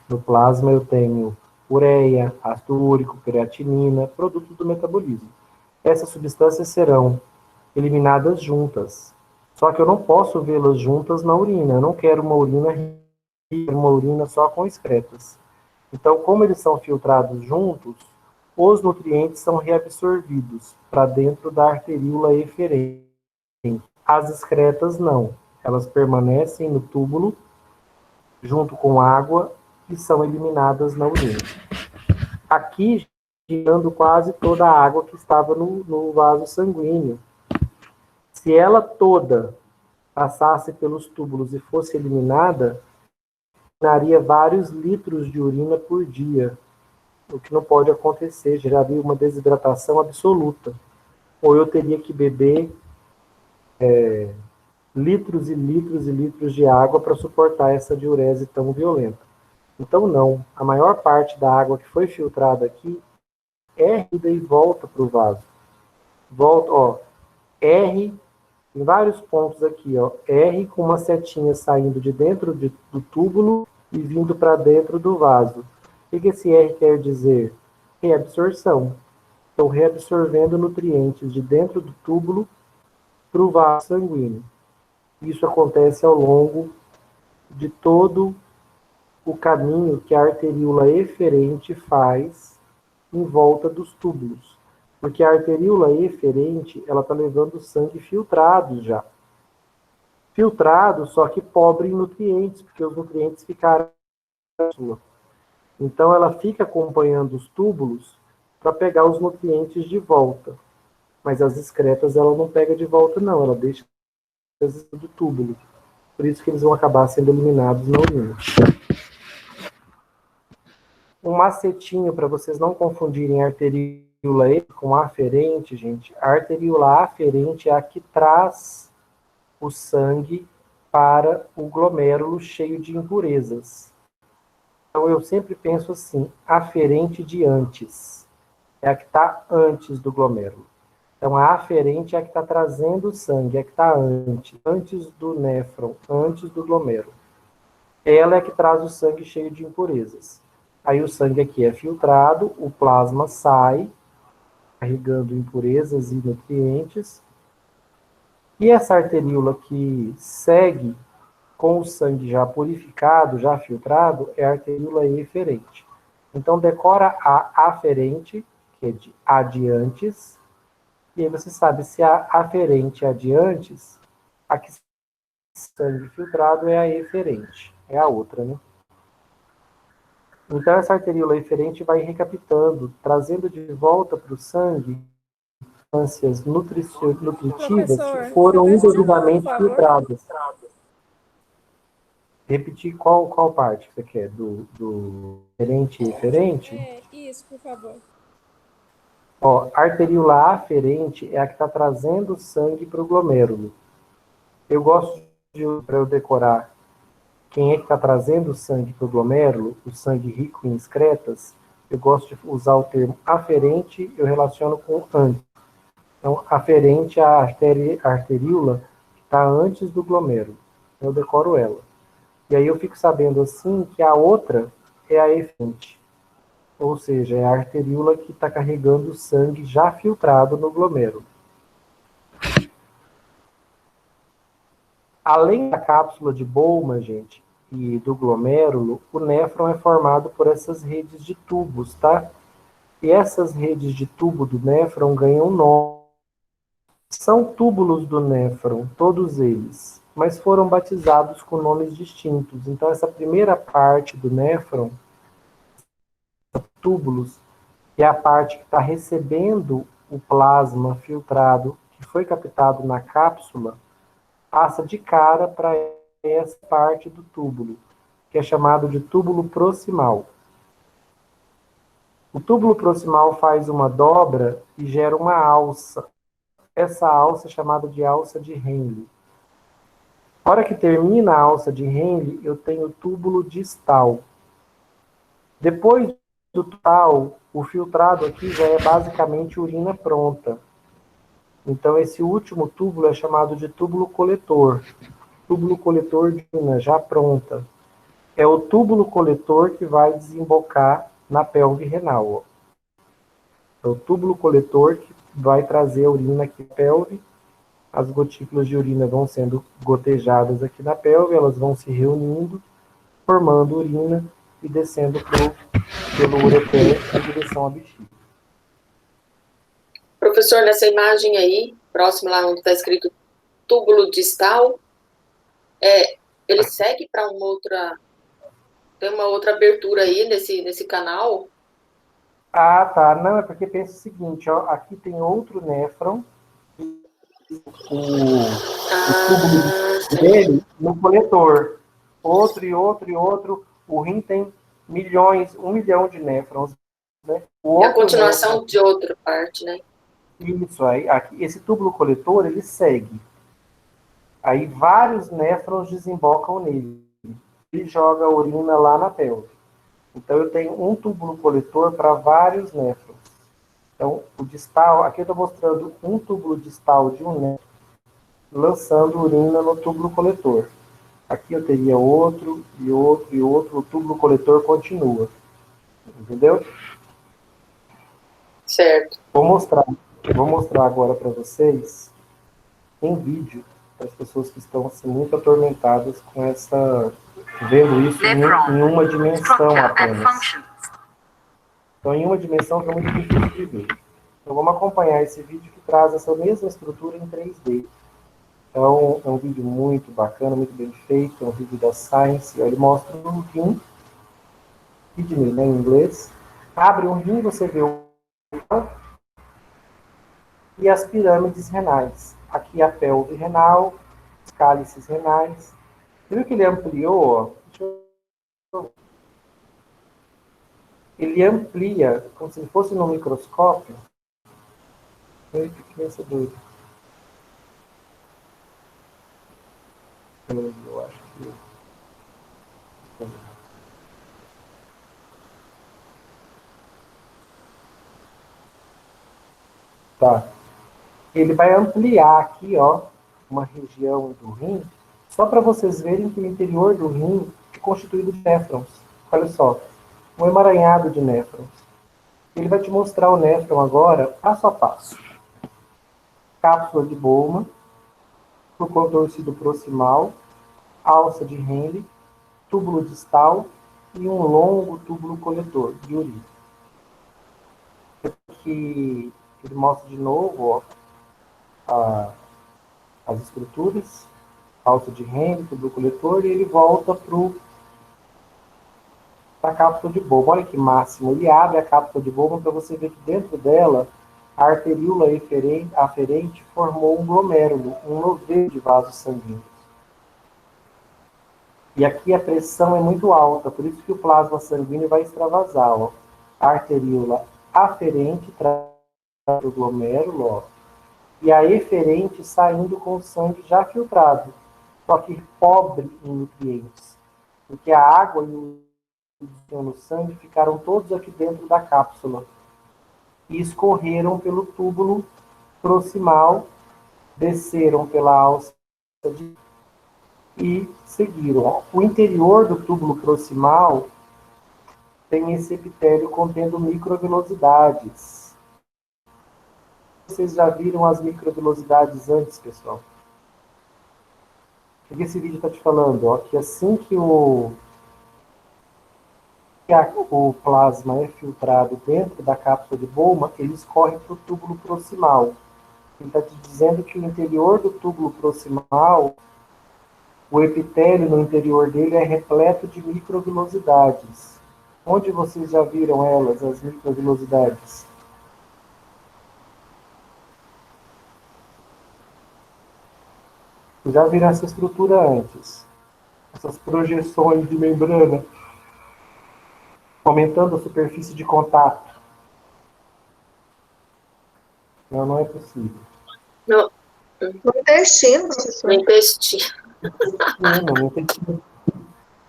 No plasma eu tenho ureia, ácido úrico, creatinina, produtos do metabolismo. Essas substâncias serão eliminadas juntas. Só que eu não posso vê-las juntas na urina. Eu não quero uma urina só com excretas. Então, como eles são filtrados juntos, os nutrientes são reabsorvidos para dentro da arteríola eferente. As excretas não. Elas permanecem no túbulo, junto com água, e são eliminadas na urina. Aqui, tirando quase toda a água que estava no vaso sanguíneo. Se ela toda passasse pelos túbulos e fosse eliminada, daria vários litros de urina por dia, o que não pode acontecer, geraria uma desidratação absoluta. Ou eu teria que beber litros e litros e litros de água para suportar essa diurese tão violenta. Então, não. A maior parte da água que foi filtrada aqui é ida e volta para o vaso. Volta, ó, R, em vários pontos aqui, ó, R com uma setinha saindo de dentro do túbulo e vindo para dentro do vaso. O que esse R quer dizer? Reabsorção. Estou reabsorvendo nutrientes de dentro do túbulo para o vaso sanguíneo. Isso acontece ao longo de todo o caminho que a arteríola eferente faz em volta dos túbulos. Porque a arteríola eferente, ela está levando sangue filtrado já. Filtrado, só que pobre em nutrientes, porque os nutrientes ficaram na sua. Então, ela fica acompanhando os túbulos para pegar os nutrientes de volta. Mas as excretas, ela não pega de volta, não. Ela deixa do túbulo. Por isso que eles vão acabar sendo eliminados na urina. Um macetinho para vocês não confundirem a arteríola com a aferente, gente. A arteríola aferente é a que traz o sangue para o glomérulo cheio de impurezas. Então, eu sempre penso assim, aferente de antes. É a que está antes do glomérulo. Então, a aferente é a que está trazendo o sangue, é a que está antes do néfron, antes do glomérulo. Ela é a que traz o sangue cheio de impurezas. Aí o sangue aqui é filtrado, o plasma sai, carregando impurezas e nutrientes. E essa arteríola que segue com o sangue já purificado, já filtrado, é a arteríola eferente. Então, decora a aferente, que é de adiantes, e aí você sabe se a aferente é adiantes, a que sangue filtrado é a eferente, é a outra, né? Então, essa arteríola eferente vai recapitando, trazendo de volta para o sangue substâncias nutritivas que foram indevidamente filtradas. Repetir qual parte que você quer? Do aferente e eferente? Isso, por favor. Ó, a arteríola aferente é a que está trazendo sangue para o glomérulo. Eu gosto para eu decorar quem é que está trazendo sangue para o glomérulo, o sangue rico em excretas, eu gosto de usar o termo aferente, eu relaciono com antes. Então, aferente é a arteríola que está antes do glomérulo. Eu decoro ela. E aí eu fico sabendo assim que a outra é a eferente. Ou seja, é a arteríola que está carregando o sangue já filtrado no glomérulo. Além da cápsula de Bowman, gente, e do glomérulo, o néfron é formado por essas redes de tubos, tá? E essas redes de tubo do néfron ganham nome. São túbulos do néfron, todos eles. mas foram batizados com nomes distintos. Então, essa primeira parte do néfron, túbulos, que é a parte que está recebendo o plasma filtrado, que foi captado na cápsula, passa de cara para essa parte do túbulo, que é chamado de túbulo proximal. O túbulo proximal faz uma dobra e gera uma alça. Essa alça é chamada de alça de Henle. Na hora que termina a alça de Henle, eu tenho o túbulo distal. Depois do distal, o filtrado aqui já é basicamente urina pronta. Então, esse último túbulo é chamado de túbulo coletor. Túbulo coletor de urina já pronta. É o túbulo coletor que vai desembocar na pelve renal. Ó. É o túbulo coletor que vai trazer a urina aqui na pelve. As gotículas de urina vão sendo gotejadas aqui na pelve, elas vão se reunindo, formando urina e descendo pelo ureter em direção à bexiga. Professor, nessa imagem aí, próximo lá onde está escrito túbulo distal, ele segue para uma outra... Tem uma outra abertura aí nesse canal? Ah, tá. Não, é porque pensa o seguinte, ó, aqui tem outro néfron, o túbulo dele no coletor. Outro e outro e outro. O rim tem milhões, 1 milhão de néfrons. Né? O É a outro continuação néfron, de outra parte, né? isso aí, aqui, esse túbulo coletor, ele segue. Aí vários néfrons desembocam nele. Ele joga a urina lá na pelve. Então eu tenho um túbulo coletor para vários néfrons. Então o distal, aqui eu estou mostrando um túbulo distal de um néfron, lançando urina no túbulo coletor. Aqui eu teria outro, e outro, e outro, o túbulo coletor continua. Entendeu? Certo. Vou mostrar agora para vocês, em vídeo, para as pessoas que estão assim, muito atormentadas com essa... vendo isso em uma dimensão apenas. Então, em uma dimensão que é muito difícil de ver. Então, vamos acompanhar esse vídeo que traz essa mesma estrutura em 3D. Então, é um vídeo muito bacana, muito bem feito, é um vídeo da Science. Ele mostra um rim, kidney, né, em inglês. Abre um rim, você vê o e as pirâmides renais. Aqui a pelve renal, os cálices renais. Você viu que ele ampliou? Ó? Deixa eu... Ele amplia, como se fosse no microscópio. Que criança doida. Eu acho que... Tá. Ele vai ampliar aqui, ó, uma região do rim, só para vocês verem que o interior do rim é constituído de néfrons. Olha só, um emaranhado de néfrons. Ele vai te mostrar o néfron agora, passo a passo. Cápsula de Bowman, o contorcido proximal, alça de Henle, túbulo distal e um longo túbulo coletor de urina. Aqui ele mostra de novo, ó, as estruturas, alça de Henle, túbulo coletor, e ele volta para a cápsula de Bowman. Olha que máximo, ele abre a cápsula de Bowman para você ver que dentro dela a arteríola aferente formou um glomérulo, um novelo de vasos sanguíneos. E aqui a pressão é muito alta, por isso que o plasma sanguíneo vai extravasar. Ó. A arteríola aferente traz o glomérulo, ó, e a eferente saindo com o sangue já filtrado, só que pobre em nutrientes, porque a água e o sangue ficaram todos aqui dentro da cápsula e escorreram pelo túbulo proximal, desceram pela alça e seguiram. O interior do túbulo proximal tem esse epitélio contendo microvilosidades. Vocês já viram as microvilosidades antes, pessoal? O que esse vídeo está te falando? Ó, que assim que o plasma é filtrado dentro da cápsula de Bowman, ele escorre para o túbulo proximal. Ele está te dizendo que o interior do túbulo proximal O epitélio no interior dele é repleto de microvilosidades. Onde vocês já viram elas, as microvilosidades? Vocês já viram essa estrutura antes? Essas projeções de membrana aumentando a superfície de contato. Não, não é possível. No No intestino, professor. intestino.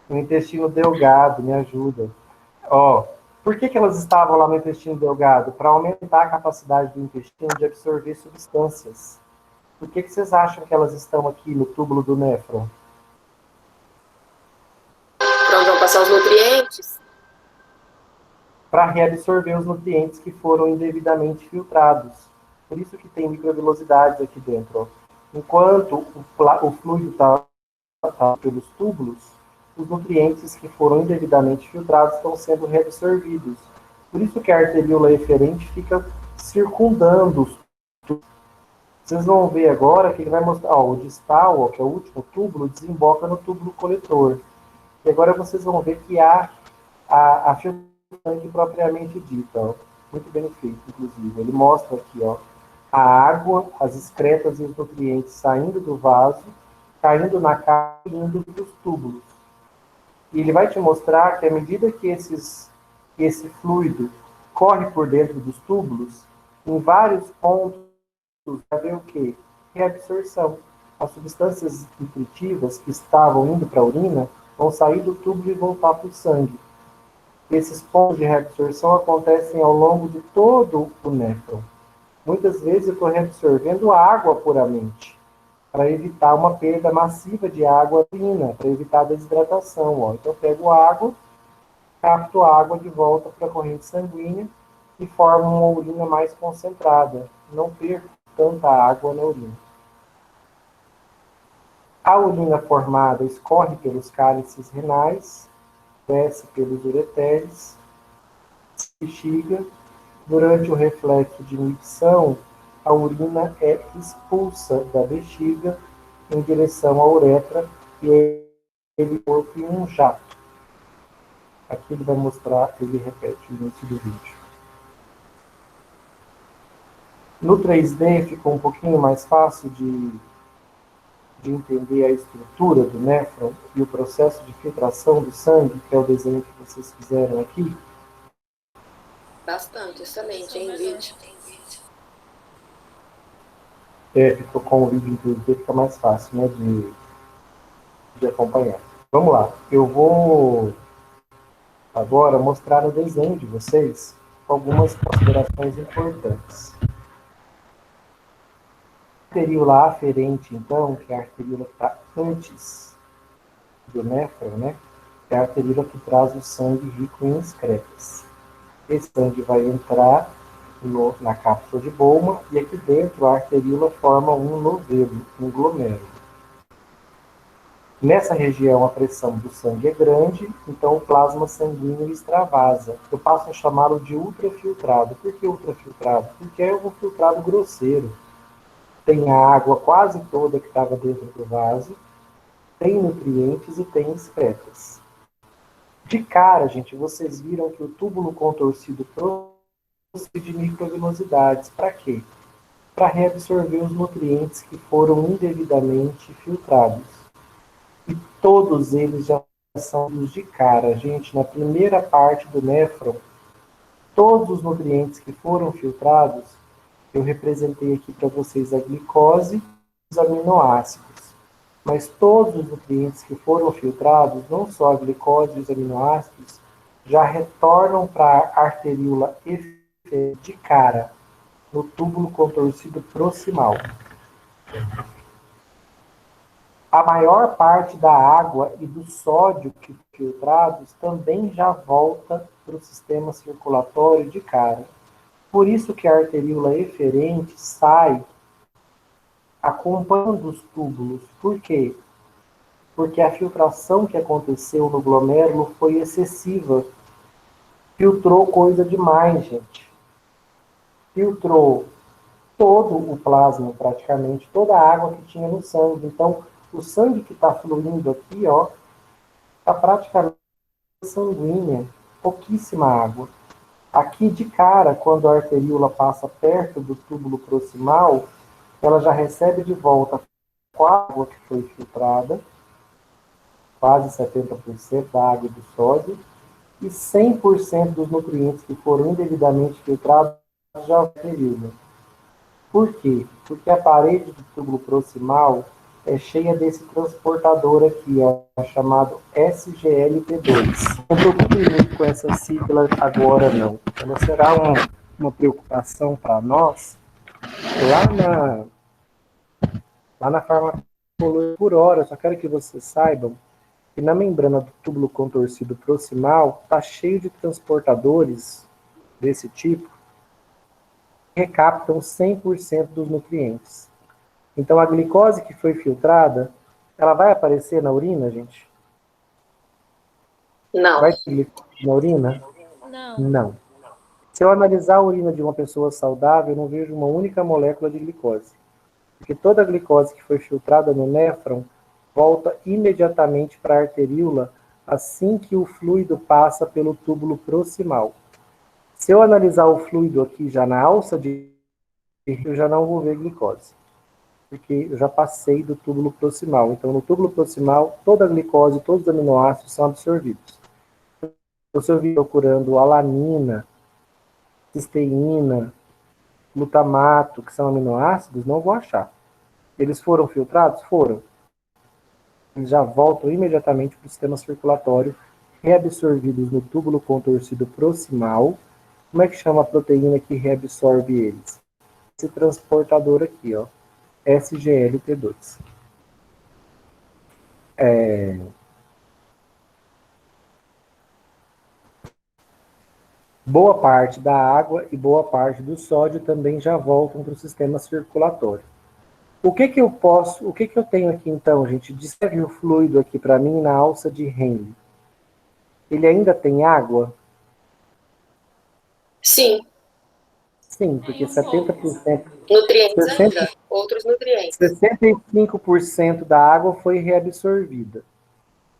No intestino delgado, me ajuda. Ó, por que elas estavam lá no intestino delgado? Para aumentar a capacidade do intestino de absorver substâncias. Por que vocês acham que elas estão aqui no túbulo do néfron? Para onde vão passar os nutrientes? Para reabsorver os nutrientes que foram indevidamente filtrados. Por isso que tem microvilosidades aqui dentro. Ó. Enquanto o fluido está pelos túbulos, os nutrientes que foram indevidamente filtrados estão sendo reabsorvidos. Por isso que a arteríola eferente fica circundando os túbulos. Vocês vão ver agora que ele vai mostrar, ó, o distal, ó, que é o último túbulo, desemboca no túbulo coletor. E agora vocês vão ver que há a filtragem propriamente dita, ó, muito bem feito, inclusive. Ele mostra aqui, ó, a água, as excretas e os nutrientes saindo do vaso, caindo na cápsula e indo dos túbulos. E ele vai te mostrar que à medida que esse fluido corre por dentro dos túbulos, em vários pontos vai haver o quê? Reabsorção. As substâncias nutritivas que estavam indo para a urina vão sair do túbulo e voltar para o sangue. Esses pontos de reabsorção acontecem ao longo de todo o néfron. Muitas vezes eu estou reabsorvendo água puramente, para evitar uma perda massiva de água urina, para evitar a desidratação. Ó. Então eu pego água, capto a água de volta para a corrente sanguínea e formo uma urina mais concentrada. Não perco tanta água na urina. A urina formada escorre pelos cálices renais, desce pelos ureteres, bexiga. Durante o reflexo de micção, a urina é expulsa da bexiga em direção à uretra e ele corpo em um jato. Aqui ele vai mostrar, ele repete o início do vídeo. No 3D ficou um pouquinho mais fácil de entender a estrutura do néfron e o processo de filtração do sangue, que é o desenho que vocês fizeram aqui. Bastante, excelente, em vídeo. Ficou com o vídeo em 3D, fica mais fácil, né, de acompanhar. Vamos lá, eu vou agora mostrar no desenho de vocês algumas considerações importantes. A arteríola aferente, então, que é a arteríola que está antes do néfron, né, é a arteríola que traz o sangue rico em excretas. Esse sangue vai entrar na cápsula de Bowman e aqui dentro a arteríola forma um novelo, um glomérulo. Nessa região a pressão do sangue é grande, então o plasma sanguíneo extravasa. Eu passo a chamá-lo de ultrafiltrado. Por que ultrafiltrado? Porque é um filtrado grosseiro. Tem a água quase toda que estava dentro do vaso, tem nutrientes e tem excretas. De cara, gente, vocês viram que o túbulo contorcido trouxe de microvilosidades. Para quê? Para reabsorver os nutrientes que foram indevidamente filtrados. E todos eles já são de cara. Gente, na primeira parte do néfron, todos os nutrientes que foram filtrados, eu representei aqui para vocês a glicose e os aminoácidos. Mas todos os nutrientes que foram filtrados, não só a glicose e os aminoácidos, já retornam para a arteríola eferente de cara, no túbulo contorcido proximal. A maior parte da água e do sódio que filtrados também já volta para o sistema circulatório de cara. Por isso que a arteríola eferente sai acompanhando os túbulos. Por quê? Porque a filtração que aconteceu no glomérulo foi excessiva. Filtrou coisa demais, gente. Filtrou todo o plasma, praticamente, toda a água que tinha no sangue. Então, O sangue que está fluindo aqui, ó, está praticamente sanguínea, pouquíssima água. Aqui de cara, quando a arteríola passa perto do túbulo proximal, ela já recebe de volta com a água que foi filtrada, quase 70% da água e do sódio, e 100% dos nutrientes que foram indevidamente filtrados já arteríola. Por quê? Porque a parede do túbulo proximal é cheia desse transportador aqui, ó, chamado SGLT2. Não preocupe muito com essa sigla agora, não. Ela será uma preocupação para nós lá na farmacologia por hora. Só quero que vocês saibam que na membrana do túbulo contorcido proximal está cheio de transportadores desse tipo que recaptam 100% dos nutrientes. Então, a glicose que foi filtrada, ela vai aparecer na urina, gente? Não. Vai ter glicose na urina? Não. Não. Se eu analisar a urina de uma pessoa saudável, eu não vejo uma única molécula de glicose. Porque toda a glicose que foi filtrada no néfron volta imediatamente para a arteríola assim que o fluido passa pelo túbulo proximal. Se eu analisar o fluido aqui já na alça eu já não vou ver glicose, porque eu já passei do túbulo proximal. Então, no túbulo proximal, toda a glicose, todos os aminoácidos são absorvidos. Então, se eu vir procurando alanina, cisteína, glutamato, que são aminoácidos, não vou achar. Eles foram filtrados? Foram. Eles já voltam imediatamente para o sistema circulatório, reabsorvidos no túbulo contorcido proximal. Como é que chama a proteína que reabsorve eles? Esse transportador aqui, ó, SGLT2. Boa parte da água e boa parte do sódio também já voltam para o sistema circulatório. O que eu tenho aqui então, gente? Descreve o fluido aqui para mim na alça de Henle. Ele ainda tem água? Sim. Sim, porque 70%. Nutrientes 60, ainda, outros nutrientes. 65% da água foi reabsorvida.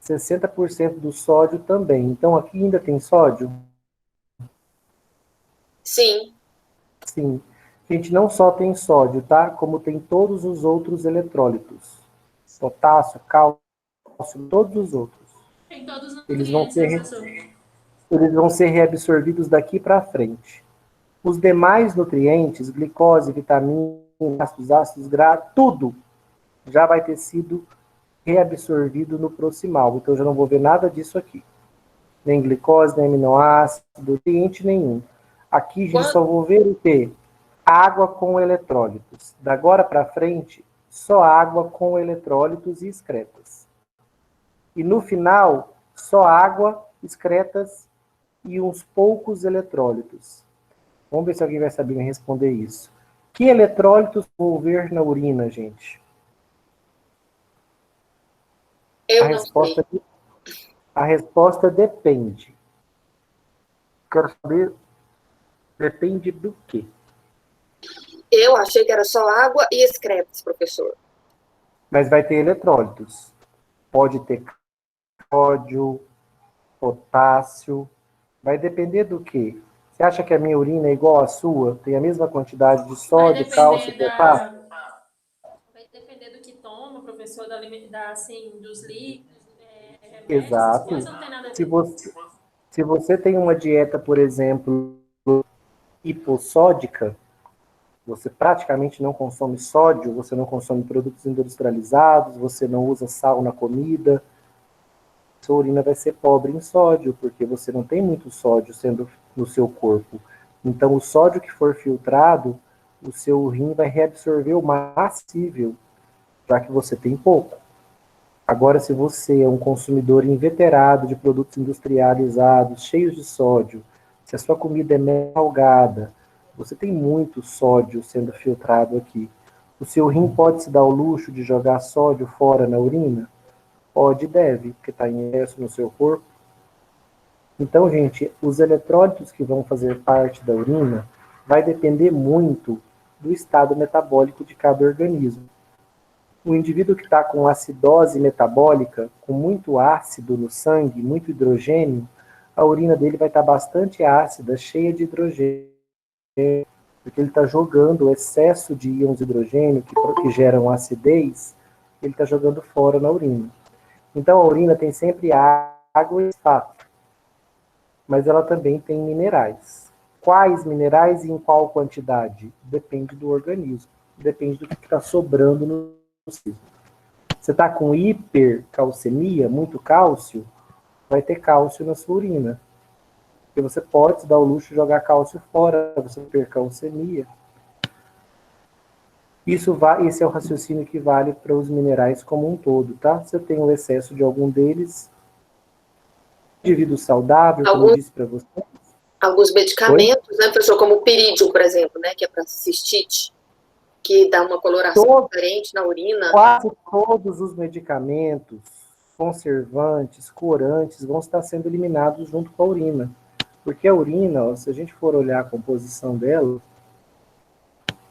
60% do sódio também. Então aqui ainda tem sódio? Sim. Sim. Gente, não só tem sódio, tá? Como tem todos os outros eletrólitos. Potássio, cálcio, todos os outros. Tem todos os Eles nutrientes, eles vão ser reabsorvidos daqui para frente. Os demais nutrientes, glicose, vitamina, ácidos graxos, tudo já vai ter sido reabsorvido no proximal. Então, eu já não vou ver nada disso aqui. Nem glicose, nem aminoácido, nutriente nenhum. Aqui, gente, só vou ver o quê? Água com eletrólitos. Da agora para frente, só água com eletrólitos e excretas. E no final, só água, excretas e uns poucos eletrólitos. Vamos ver se alguém vai saber me responder isso. Que eletrólitos vou ver na urina, gente? A resposta depende. Quero saber, depende do quê? Eu achei que era só água e excretas, professor. Mas vai ter eletrólitos. Pode ter sódio, potássio. Vai depender do quê? Você acha que a minha urina é igual à sua? Tem a mesma quantidade de sódio, cálcio, potássio? Vai depender do que toma, professor, assim, dos líquidos, Exato. Mas não tem nada a ver. Se você tem uma dieta, por exemplo, hipossódica, você praticamente não consome sódio, você não consome produtos industrializados, você não usa sal na comida, sua urina vai ser pobre em sódio, porque você não tem muito sódio sendo no seu corpo. Então, o sódio que for filtrado, o seu rim vai reabsorver o máximo possível, já que você tem pouco. Agora, se você é um consumidor inveterado de produtos industrializados, cheios de sódio, se a sua comida é meio salgada, você tem muito sódio sendo filtrado aqui. O seu rim pode se dar o luxo de jogar sódio fora na urina? Pode e deve, porque está em excesso no seu corpo. Então, gente, os eletrólitos que vão fazer parte da urina vai depender muito do estado metabólico de cada organismo. O indivíduo que está com acidose metabólica, com muito ácido no sangue, muito hidrogênio, a urina dele vai estar bastante ácida, cheia de hidrogênio, porque ele está jogando o excesso de íons de hidrogênio que geram acidez, ele está jogando fora na urina. Então a urina tem sempre água e fosfato, mas ela também tem minerais. Quais minerais e em qual quantidade? Depende do organismo, depende do que está sobrando no organismo. Você está com hipercalcemia, muito cálcio, vai ter cálcio na sua urina. Porque você pode se dar o luxo de jogar cálcio fora, você hipercalcemia. Esse é o raciocínio que vale para os minerais como um todo, tá? Se eu tenho um excesso de algum deles, indivíduo saudável, como eu disse para você. Alguns medicamentos, né, professor, como o pirídio, por exemplo, né, que é para cistite, que dá uma coloração diferente na urina. Quase todos os medicamentos, conservantes, corantes, vão estar sendo eliminados junto com a urina. Porque a urina, ó, se a gente for olhar a composição dela,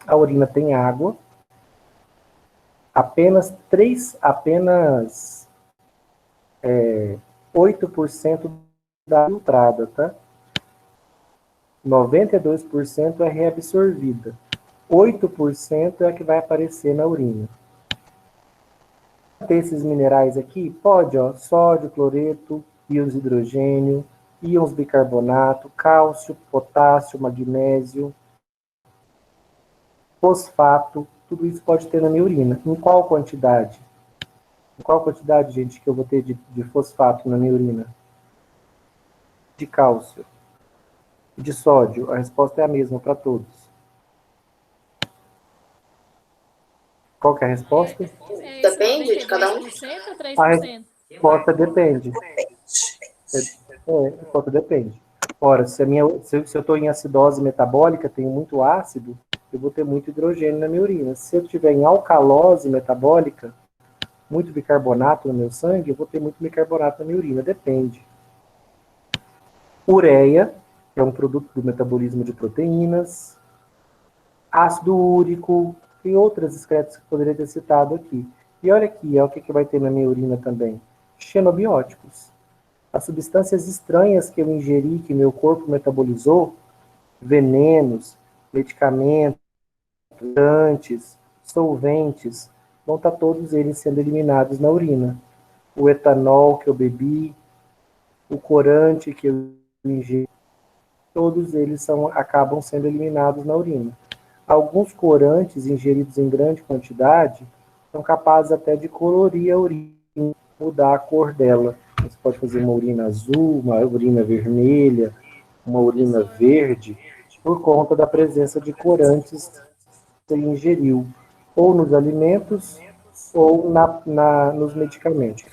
a urina tem água, apenas 8% da filtrada, tá? 92% é reabsorvida. 8% é a que vai aparecer na urina. Tem esses minerais aqui? Pode, ó, sódio, cloreto, íons de hidrogênio, íons bicarbonato, cálcio, potássio, magnésio, fosfato, tudo isso pode ter na minha urina. Em qual quantidade? Em qual quantidade, gente, que eu vou ter de fosfato na minha urina? De cálcio? De sódio? A resposta é a mesma para todos. Qual que é a resposta? Depende de cada um. 92% ou A 3%? resposta depende. A resposta depende. Ora, se eu estou em acidose metabólica, tenho muito ácido, eu vou ter muito hidrogênio na minha urina. Se eu estiver em alcalose metabólica, muito bicarbonato no meu sangue, eu vou ter muito bicarbonato na minha urina. Depende. Ureia, que é um produto do metabolismo de proteínas. Ácido úrico, e outras excretas que eu poderia ter citado aqui. E olha aqui, o que vai ter na minha urina também? Xenobióticos. As substâncias estranhas que eu ingeri, que meu corpo metabolizou, venenos, medicamentos, solventes, vão estar todos eles sendo eliminados na urina. O etanol que eu bebi, o corante que eu ingeri, todos eles acabam sendo eliminados na urina. Alguns corantes ingeridos em grande quantidade são capazes até de colorir a urina, mudar a cor dela. Você pode fazer uma urina azul, uma urina vermelha, uma urina verde, por conta da presença de corantes que ele ingeriu, ou nos alimentos, ou nos medicamentos.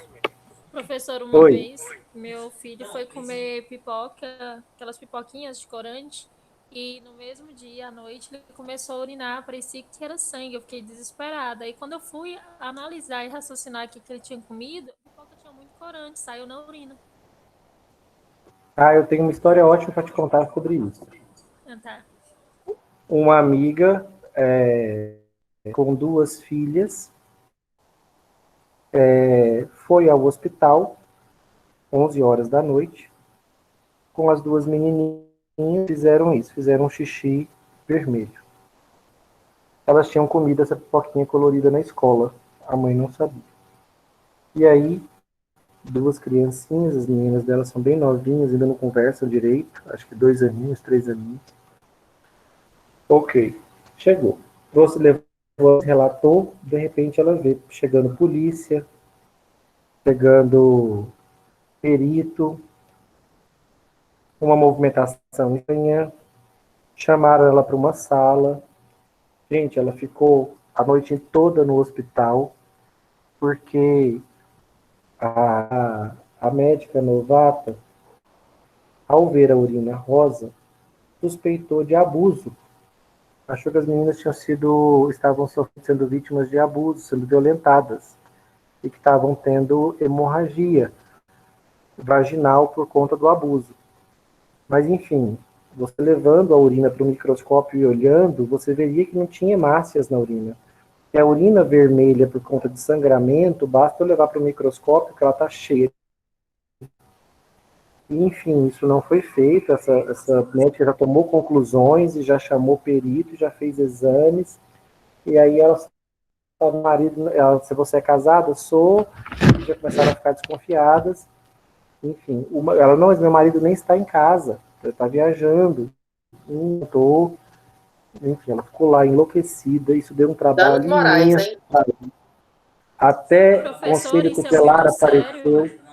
Professor, uma vez, meu filho foi comer pipoca, aquelas pipoquinhas de corante, e no mesmo dia, à noite, ele começou a urinar, parecia que era sangue, eu fiquei desesperada. E quando eu fui analisar e raciocinar o que ele tinha comido, a pipoca tinha muito corante, saiu na urina. Eu tenho uma história ótima para te contar sobre isso. Tá. Uma amiga com 2 filhas foi ao hospital 11 horas da noite com as 2 menininhas, fizeram isso, fizeram um xixi vermelho. Elas tinham comido essa pipoquinha colorida na escola, a mãe não sabia. E aí, 2 criancinhas, as meninas delas são bem novinhas, ainda não conversam direito, acho que 2 aninhos, 3 aninhos. Ok, chegou. Você levou, relatou, de repente ela vê chegando polícia, chegando perito, uma movimentação estranha, chamaram ela para uma sala. Gente, ela ficou a noite toda no hospital, porque a médica novata, ao ver a urina rosa, suspeitou de abuso. Achou que as meninas estavam sendo vítimas de abuso, sendo violentadas, e que estavam tendo hemorragia vaginal por conta do abuso. Mas, enfim, você levando a urina para o microscópio e olhando, você veria que não tinha hemácias na urina. E a urina vermelha por conta de sangramento, basta eu levar para o microscópio que ela está cheia. Enfim, isso não foi feito, essa médica já tomou conclusões e já chamou perito, já fez exames, e aí o marido, se você é casada, sou, já começaram a ficar desconfiadas, enfim, ela não, mas meu marido nem está em casa, ele está viajando, enfim, ela ficou lá enlouquecida, isso deu um trabalho Moraes, imenso, hein? até Professor, conselho isso é tutelar muito apareceu, sério.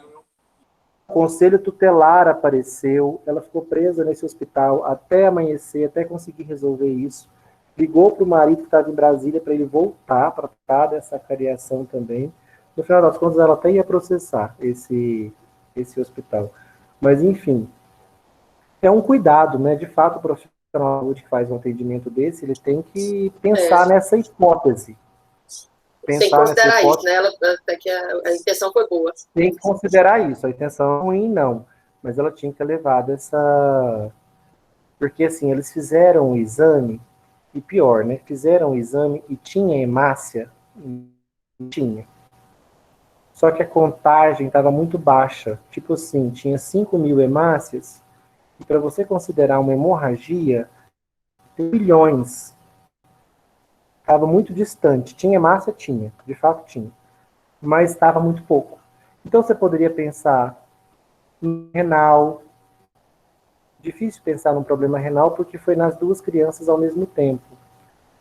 o conselho tutelar apareceu, ela ficou presa nesse hospital até amanhecer, até conseguir resolver isso. Ligou para o marido que estava em Brasília para ele voltar para tratar dessa cariação também. No final das contas, ela até ia processar esse hospital. Mas, enfim, é um cuidado, né? De fato, o profissional de saúde que faz um atendimento desse, ele tem que pensar nessa hipótese. Tem que considerar isso, né? Até que a intenção foi boa. Tem que considerar isso. A intenção ruim, não. Mas ela tinha que ter levado essa... Porque, assim, eles fizeram o exame, e pior, né? Fizeram o exame e tinha hemácia? Tinha. Só que a contagem estava muito baixa. Tipo assim, tinha 5.000 hemácias, e para você considerar uma hemorragia, tem bilhões. Estava muito distante. Tinha hemácia? Tinha. De fato, tinha. Mas estava muito pouco. Então, você poderia pensar em renal. Difícil pensar num problema renal porque foi nas duas crianças ao mesmo tempo.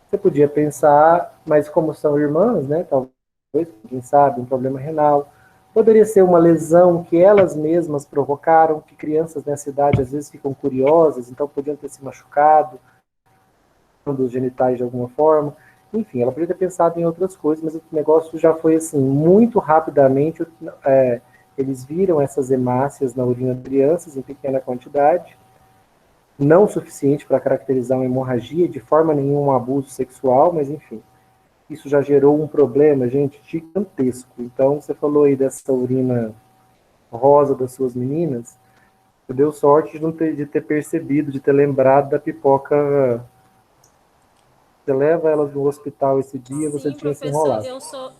Você podia pensar, mas como são irmãs, né? Talvez, quem sabe, um problema renal. Poderia ser uma lesão que elas mesmas provocaram, que crianças nessa idade às vezes ficam curiosas, então podiam ter se machucado dos genitais de alguma forma. Enfim, ela podia ter pensado em outras coisas, mas o negócio já foi assim, muito rapidamente. Eles viram essas hemácias na urina de crianças em pequena quantidade, não o suficiente para caracterizar uma hemorragia, de forma nenhuma um abuso sexual, mas enfim, isso já gerou um problema, gente, gigantesco. Então, você falou aí dessa urina rosa das suas meninas, você deu sorte de ter percebido, de ter lembrado da pipoca. Você leva elas no hospital esse dia, você Sim, tinha se professor, enrolado.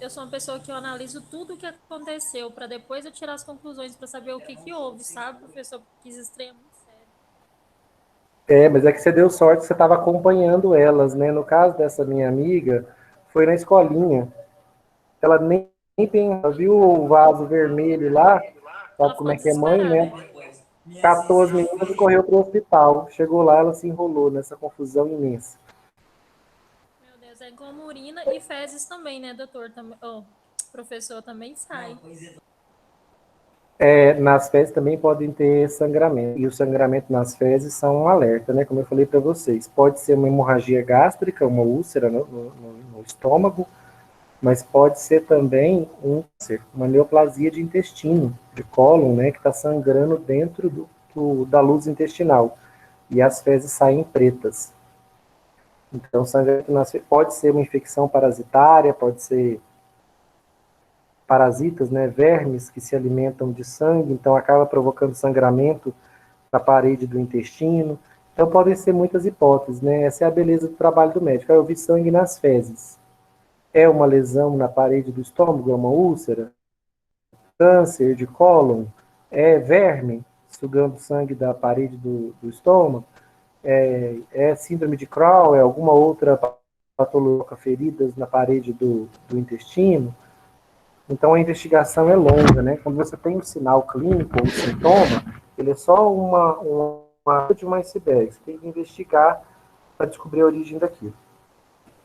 eu sou uma pessoa que eu analiso tudo o que aconteceu para depois eu tirar as conclusões para saber o que que houve, sabe, professor? Porque isso é extremamente sério. Mas é que você deu sorte que você estava acompanhando elas, né? No caso dessa minha amiga, foi na escolinha. Ela nem viu o vaso vermelho lá, sabe Ela como ficou é que é mãe, né? desesperada. Catou as meninas e correu para o hospital. Chegou lá, ela se enrolou nessa confusão imensa. Meu Deus, é como urina e fezes também, né, doutor? Professor também sai. Nas fezes também podem ter sangramento. E o sangramento nas fezes são um alerta, né? Como eu falei para vocês. Pode ser uma hemorragia gástrica, uma úlcera no estômago, mas pode ser também uma neoplasia de intestino, de cólon, né? Que está sangrando dentro da luz intestinal. E as fezes saem pretas. Então, sangramento nas fezes pode ser uma infecção parasitária, pode ser parasitas, né, vermes que se alimentam de sangue, então acaba provocando sangramento na parede do intestino. Então podem ser muitas hipóteses, né? Essa é a beleza do trabalho do médico. Eu vi sangue nas fezes. É uma lesão na parede do estômago? É uma úlcera? Câncer de cólon? É verme sugando sangue da parede do estômago? É síndrome de Crohn? É alguma outra patologia, feridas na parede do intestino? Então a investigação é longa, né? Quando você tem um sinal clínico ou um sintoma, ele é só uma de um iceberg. Você tem que investigar para descobrir a origem daquilo.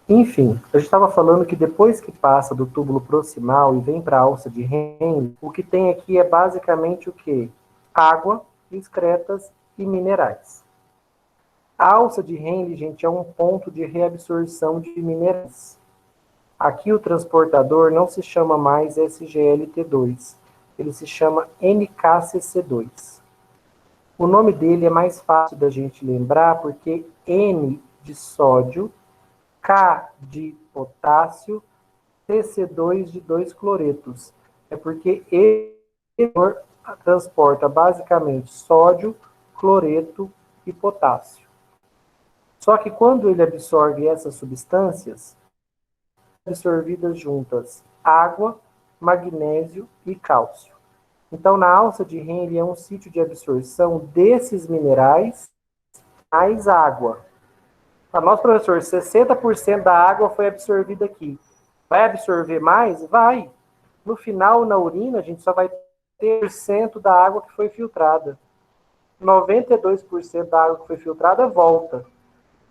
Enfim, a gente estava falando que depois que passa do túbulo proximal e vem para a alça de Henle, o que tem aqui é basicamente o quê? Água, excretas e minerais. A alça de Henle, gente, é um ponto de reabsorção de minerais. Aqui o transportador não se chama mais SGLT2, ele se chama NKCC2. O nome dele é mais fácil da gente lembrar porque N de sódio, K de potássio, CC2 de 2 cloretos. É porque ele transporta basicamente sódio, cloreto e potássio. Só que quando ele absorve essas substâncias, absorvidas juntas água, magnésio e cálcio. Então, na alça de Henle é um sítio de absorção desses minerais mais água. Para nós, professor, 60% da água foi absorvida aqui. Vai absorver mais? Vai. No final, na urina, a gente só vai ter 1% da água que foi filtrada. 92% da água que foi filtrada volta.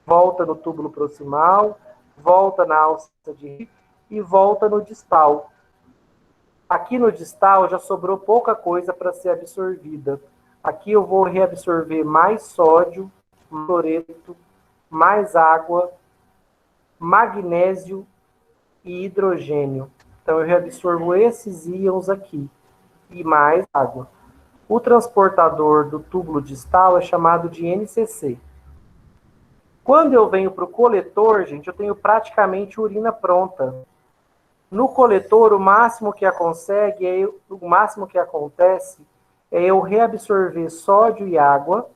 Volta no túbulo proximal, volta na alça de Henle e volta no distal. Aqui no distal já sobrou pouca coisa para ser absorvida. Aqui eu vou reabsorver mais sódio, cloreto, mais água, magnésio e hidrogênio. Então eu reabsorvo esses íons aqui e mais água. O transportador do túbulo distal é chamado de NCC. Quando eu venho para o coletor, gente, eu tenho praticamente urina pronta. No coletor, o máximo que acontece é eu reabsorver sódio e água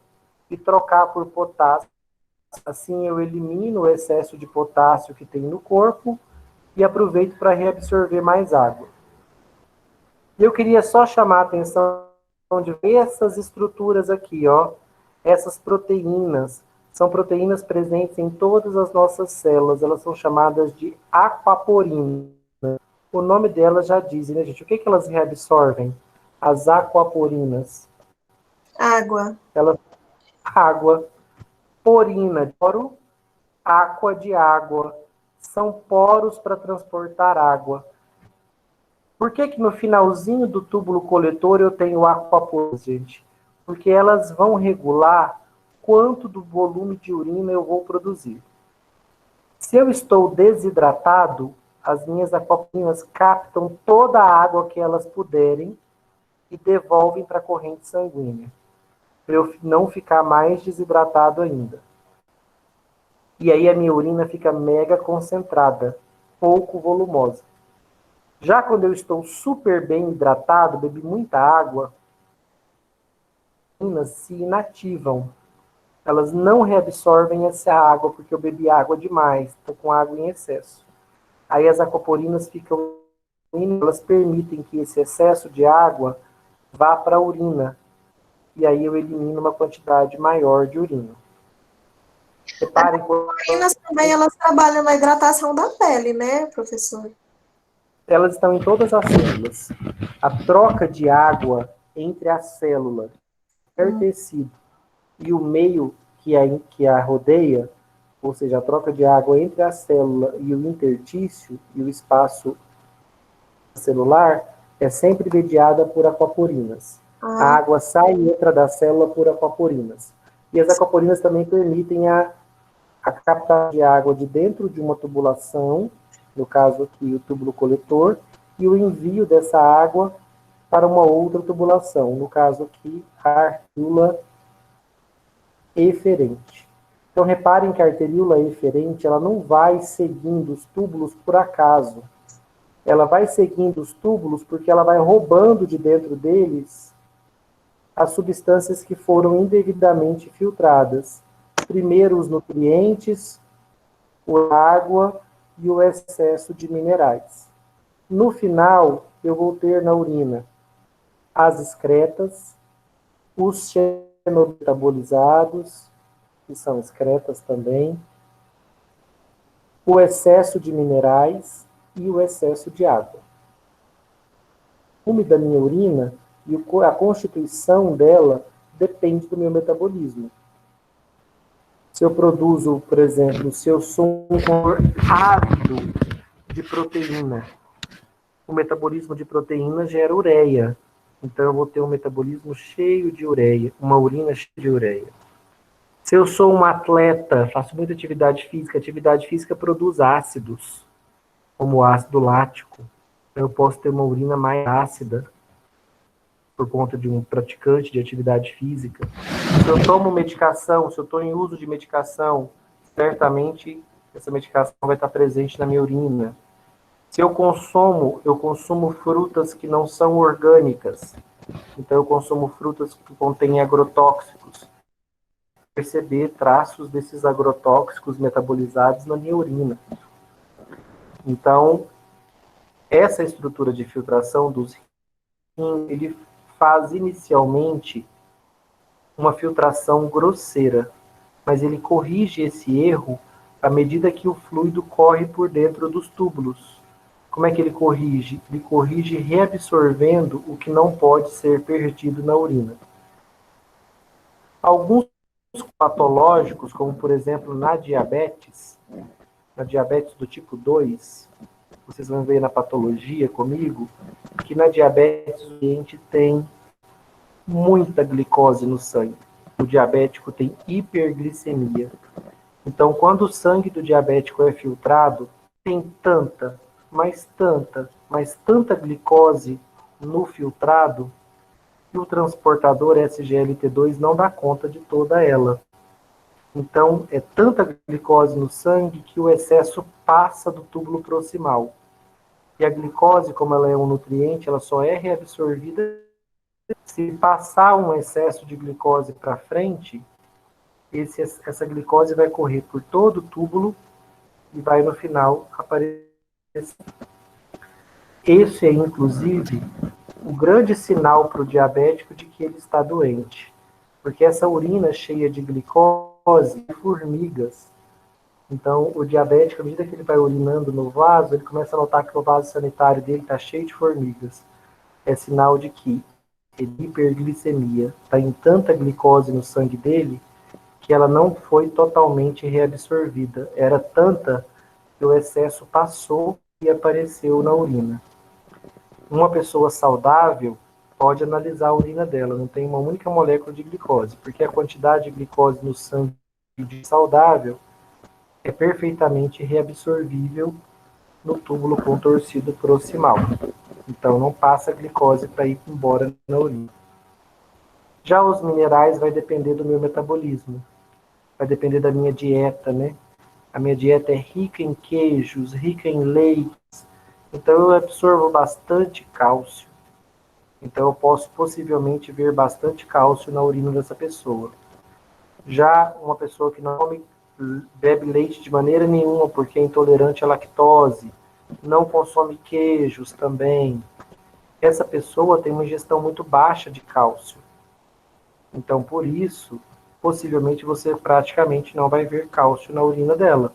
e trocar por potássio. Assim eu elimino o excesso de potássio que tem no corpo e aproveito para reabsorver mais água. Eu queria só chamar a atenção de essas estruturas aqui, ó, essas proteínas. São proteínas presentes em todas as nossas células. Elas são chamadas de aquaporinas. O nome delas já diz, né, gente? O que elas reabsorvem? As aquaporinas. Água. Água. Porina de poro, aqua de água. São poros para transportar água. Por que no finalzinho do túbulo coletor eu tenho aquaporinas, gente? Porque elas vão regular quanto do volume de urina eu vou produzir. Se eu estou desidratado, as minhas aquaporinas captam toda a água que elas puderem e devolvem para a corrente sanguínea, para eu não ficar mais desidratado ainda. E aí a minha urina fica mega concentrada, pouco volumosa. Já quando eu estou super bem hidratado, bebi muita água, as urinas se inativam. Elas não reabsorvem essa água, porque eu bebi água demais, estou com água em excesso. Aí as aquaporinas ficam, elas permitem que esse excesso de água vá para a urina. E aí eu elimino uma quantidade maior de urina. Reparem, As aquaporinas também, elas trabalham na hidratação da pele, né, professor? Elas estão em todas as células. A troca de água entre a célula, tecido, e o meio que a rodeia, ou seja, a troca de água entre a célula e o intertício e o espaço celular, é sempre mediada por aquaporinas. A água sai e entra da célula por aquaporinas. E as aquaporinas também permitem a captação de água de dentro de uma tubulação, no caso aqui o túbulo coletor, e o envio dessa água para uma outra tubulação, no caso aqui a arteríola eferente. Então reparem que a arteríola eferente, ela não vai seguindo os túbulos por acaso. Ela vai seguindo os túbulos porque ela vai roubando de dentro deles as substâncias que foram indevidamente filtradas. Primeiro os nutrientes, a água e o excesso de minerais. No final, eu vou ter na urina as excretas, os xenometabolizados, que são excretas também, o excesso de minerais e o excesso de água. O volume da minha urina e a constituição dela depende do meu metabolismo. Se eu produzo, por exemplo, se eu sou um consumidor ávido de proteína, o metabolismo de proteína gera ureia. Então eu vou ter um metabolismo cheio de ureia, uma urina cheia de ureia. Se eu sou um atleta, faço muita atividade física produz ácidos, como o ácido lático. Então eu posso ter uma urina mais ácida, por conta de um praticante de atividade física. Se eu tomo medicação, se eu estou em uso de medicação, certamente essa medicação vai estar presente na minha urina. Se eu consumo frutas que não são orgânicas. Então eu consumo frutas que contêm agrotóxicos. Perceber traços desses agrotóxicos metabolizados na minha urina. Então, essa estrutura de filtração dos rins, ele faz inicialmente uma filtração grosseira, mas ele corrige esse erro à medida que o fluido corre por dentro dos túbulos. Como é que ele corrige? Ele corrige reabsorvendo o que não pode ser perdido na urina. Alguns patológicos, como por exemplo na diabetes do tipo 2, vocês vão ver na patologia comigo, que na diabetes o paciente tem muita glicose no sangue. O diabético tem hiperglicemia. Então, quando o sangue do diabético é filtrado, tem tanta glicose no filtrado que o transportador SGLT2 não dá conta de toda ela. Então, é tanta glicose no sangue que o excesso passa do túbulo proximal. E a glicose, como ela é um nutriente, ela só é reabsorvida se passar um excesso de glicose para frente. Essa glicose vai correr por todo o túbulo e vai no final aparecer. Esse é, inclusive, o grande sinal para o diabético de que ele está doente. Porque essa urina cheia de glicose e formigas. Então, o diabético, à medida que ele vai urinando no vaso, ele começa a notar que o vaso sanitário dele está cheio de formigas. É sinal de que ele hiperglicemia. Está em tanta glicose no sangue dele que ela não foi totalmente reabsorvida. Era tanta que o excesso passou e apareceu na urina. Uma pessoa saudável pode analisar a urina dela, não tem uma única molécula de glicose, porque a quantidade de glicose no sangue de saudável é perfeitamente reabsorvível no túbulo contorcido proximal. Então não passa glicose para ir embora na urina. Já os minerais vai depender do meu metabolismo, vai depender da minha dieta, né? A minha dieta é rica em queijos, rica em leites, então eu absorvo bastante cálcio. Então eu posso possivelmente ver bastante cálcio na urina dessa pessoa. Já uma pessoa que não bebe leite de maneira nenhuma porque é intolerante à lactose, não consome queijos também, essa pessoa tem uma ingestão muito baixa de cálcio. Então, por isso, possivelmente você praticamente não vai ver cálcio na urina dela.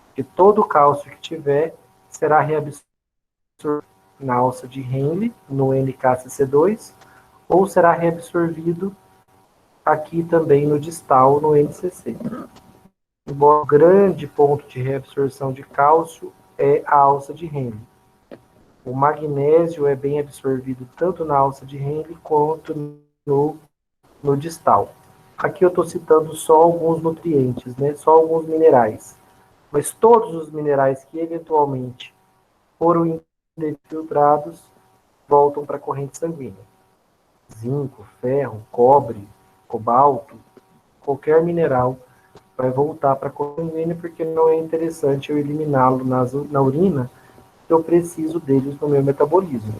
Porque todo o cálcio que tiver será reabsorvido na alça de Henle, no NKCC2, ou será reabsorvido aqui também no distal, no NCC. Embora o grande ponto de reabsorção de cálcio é a alça de Henle. O magnésio é bem absorvido tanto na alça de Henle quanto no distal. Aqui eu estou citando só alguns nutrientes, né? Só alguns minerais. Mas todos os minerais que eventualmente foram infiltrados voltam para a corrente sanguínea. Zinco, ferro, cobre, cobalto, qualquer mineral vai voltar para a corrente sanguínea porque não é interessante eu eliminá-lo na urina, eu preciso deles no meu metabolismo.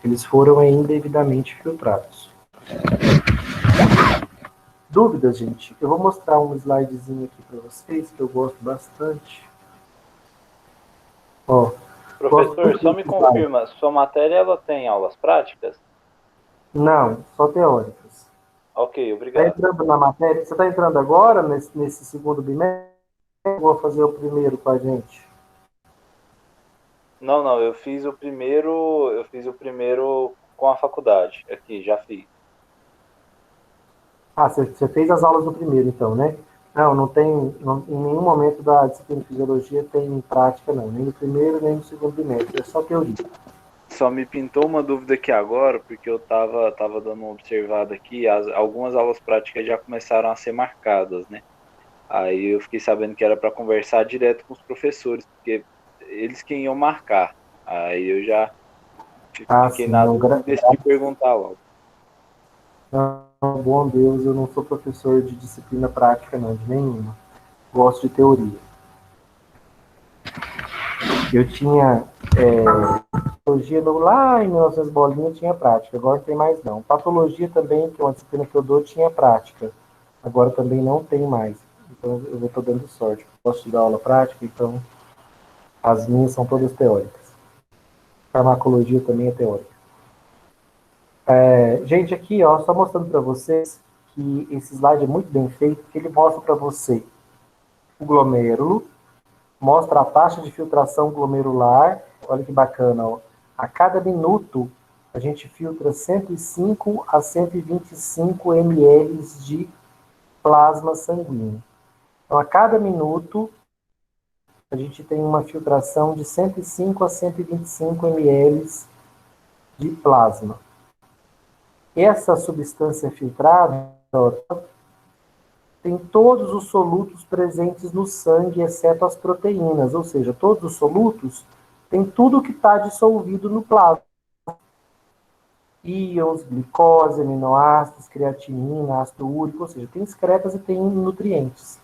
Eles foram indevidamente filtrados. Dúvidas, gente? Eu vou mostrar um slidezinho aqui para vocês, que eu gosto bastante. Ó, professor, só me confirma, sua matéria ela tem aulas práticas? Não, só teóricas. Ok, obrigado. Está entrando na matéria? Você está entrando agora, nesse segundo bimestre? Eu vou fazer o primeiro com a gente. Não, eu fiz o primeiro com a faculdade. Aqui, já fiz. Ah, você fez as aulas do primeiro, então, né? Não tem, em nenhum momento da disciplina de fisiologia tem prática, não. Nem no primeiro, nem no segundo bimestre. É só teoria. Só me pintou uma dúvida aqui agora, porque eu tava dando uma observada aqui, algumas aulas práticas já começaram a ser marcadas, né? Aí eu fiquei sabendo que era para conversar direto com os professores, porque eles que iam marcar. Aí eu já fiquei na dúvida e decidi perguntar logo. Não, bom Deus, eu não sou professor de disciplina prática, não, de nenhuma. Gosto de teoria. Eu tinha patologia lá em 1900 bolinhas tinha prática, agora não tem mais não. Patologia também, que é uma disciplina que eu dou, tinha prática. Agora também não tem mais. Então eu estou dando sorte. Posso te dar aula prática, então As minhas são todas teóricas. Farmacologia também é teórica. Gente, aqui, ó, só mostrando para vocês que esse slide é muito bem feito, porque ele mostra para você o glomérulo, mostra a taxa de filtração glomerular. Olha que bacana, ó. A cada minuto, a gente filtra 105 a 125 ml de plasma sanguíneo. Então, a cada minuto, a gente tem uma filtração de 105 a 125 ml de plasma. Essa substância filtrada, ó, tem todos os solutos presentes no sangue, exceto as proteínas, ou seja, todos os solutos têm tudo que está dissolvido no plasma. Íons, glicose, aminoácidos, creatinina, ácido úrico, ou seja, tem excretas e tem nutrientes.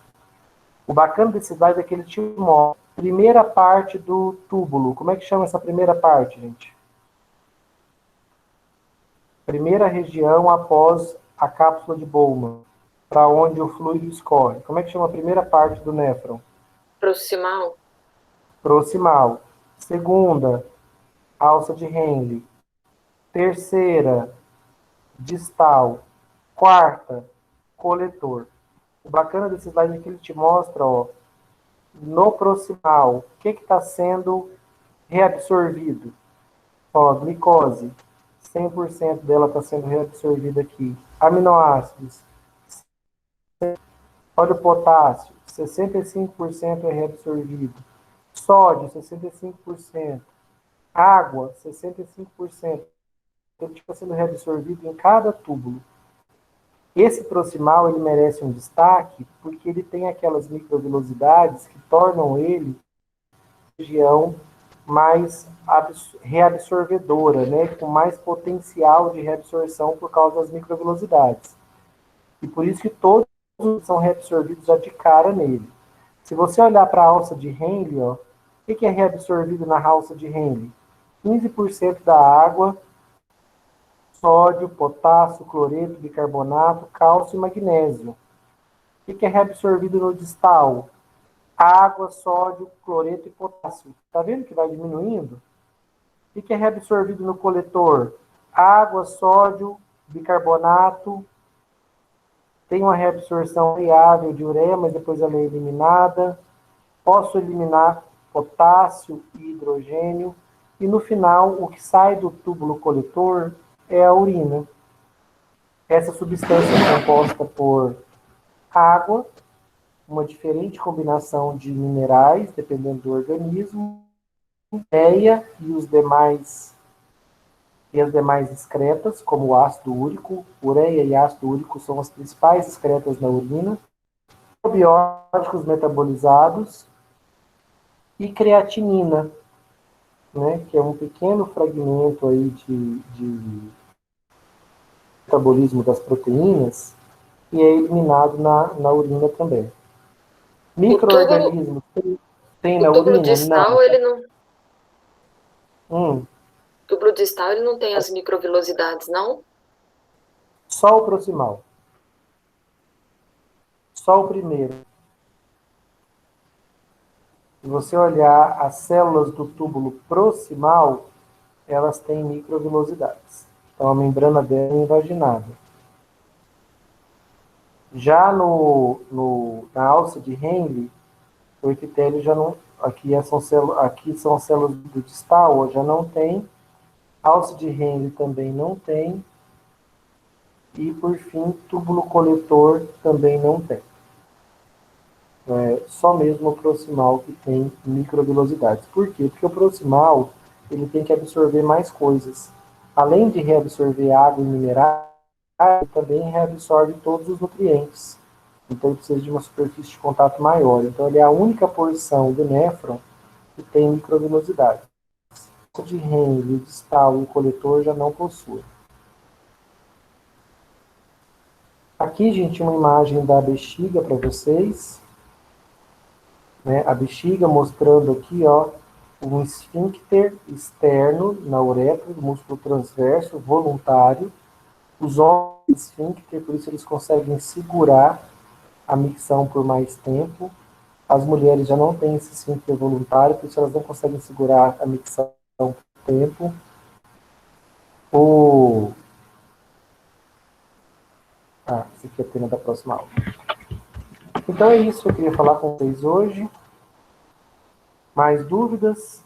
O bacana desse slide é que ele te mostra a primeira parte do túbulo. Como é que chama essa primeira parte, gente? Primeira região após a cápsula de Bowman, para onde o fluido escorre. Como é que chama a primeira parte do néfron? Proximal. Proximal. Segunda, alça de Henle. Terceira, distal. Quarta, coletor. O bacana desse slide é que ele te mostra, ó, no proximal, o que está sendo reabsorvido. Ó, glicose, 100% dela está sendo reabsorvida aqui. Aminoácidos, olha o potássio, 65% é reabsorvido. Sódio, 65%. Água, 65%. Ele está sendo reabsorvido em cada túbulo. Esse proximal, ele merece um destaque porque ele tem aquelas microvelocidades que tornam ele região mais reabsorvedora, né, com mais potencial de reabsorção por causa das microvelocidades. E por isso que todos são reabsorvidos já de cara nele. Se você olhar para a alça de Henle, ó, o que é reabsorvido na alça de Henle? 15% da água, sódio, potássio, cloreto, bicarbonato, cálcio e magnésio. O que é reabsorvido no distal? Água, sódio, cloreto e potássio. Está vendo que vai diminuindo? O que é reabsorvido no coletor? Água, sódio, bicarbonato. Tem uma reabsorção variável de ureia, mas depois ela é eliminada. Posso eliminar potássio e hidrogênio. E no final, o que sai do túbulo coletor é a urina. Essa substância é composta por água, uma diferente combinação de minerais, dependendo do organismo, ureia e as demais excretas, como o ácido úrico. Ureia e ácido úrico são as principais excretas na urina. Probióticos metabolizados e creatinina, né, que é um pequeno fragmento aí de metabolismo das proteínas e é eliminado na urina também. Micro-organismos tem na o túbulo urina? distal, Não. ele não... O túbulo distal, ele não tem as microvelocidades, não? Só o proximal. Só o primeiro. Se você olhar as células do túbulo proximal, elas têm microvelocidades. Então, a membrana dela é invaginada. Já na alça de Henle, o epitélio já não... Aqui são as células do distal, já não tem. Alça de Henle também não tem. E, por fim, túbulo coletor também não tem. Só mesmo o proximal que tem microvelocidades. Por quê? Porque o proximal ele tem que absorver mais coisas. Além de reabsorver água e minerais, ele também reabsorve todos os nutrientes. Então ele precisa de uma superfície de contato maior. Então ele é a única porção do néfron que tem microvelocidade. O de Henle, o distal e o coletor já não possuem. Aqui, gente, uma imagem da bexiga para vocês. Né? A bexiga mostrando aqui, ó, um esfíncter externo na uretra, músculo transverso, voluntário. Os homens esfíncter, por isso eles conseguem segurar a micção por mais tempo. As mulheres já não têm esse esfíncter voluntário, por isso elas não conseguem segurar a micção por tempo. Esse aqui é o tema da próxima aula. Então é isso que eu queria falar com vocês hoje. Mais dúvidas?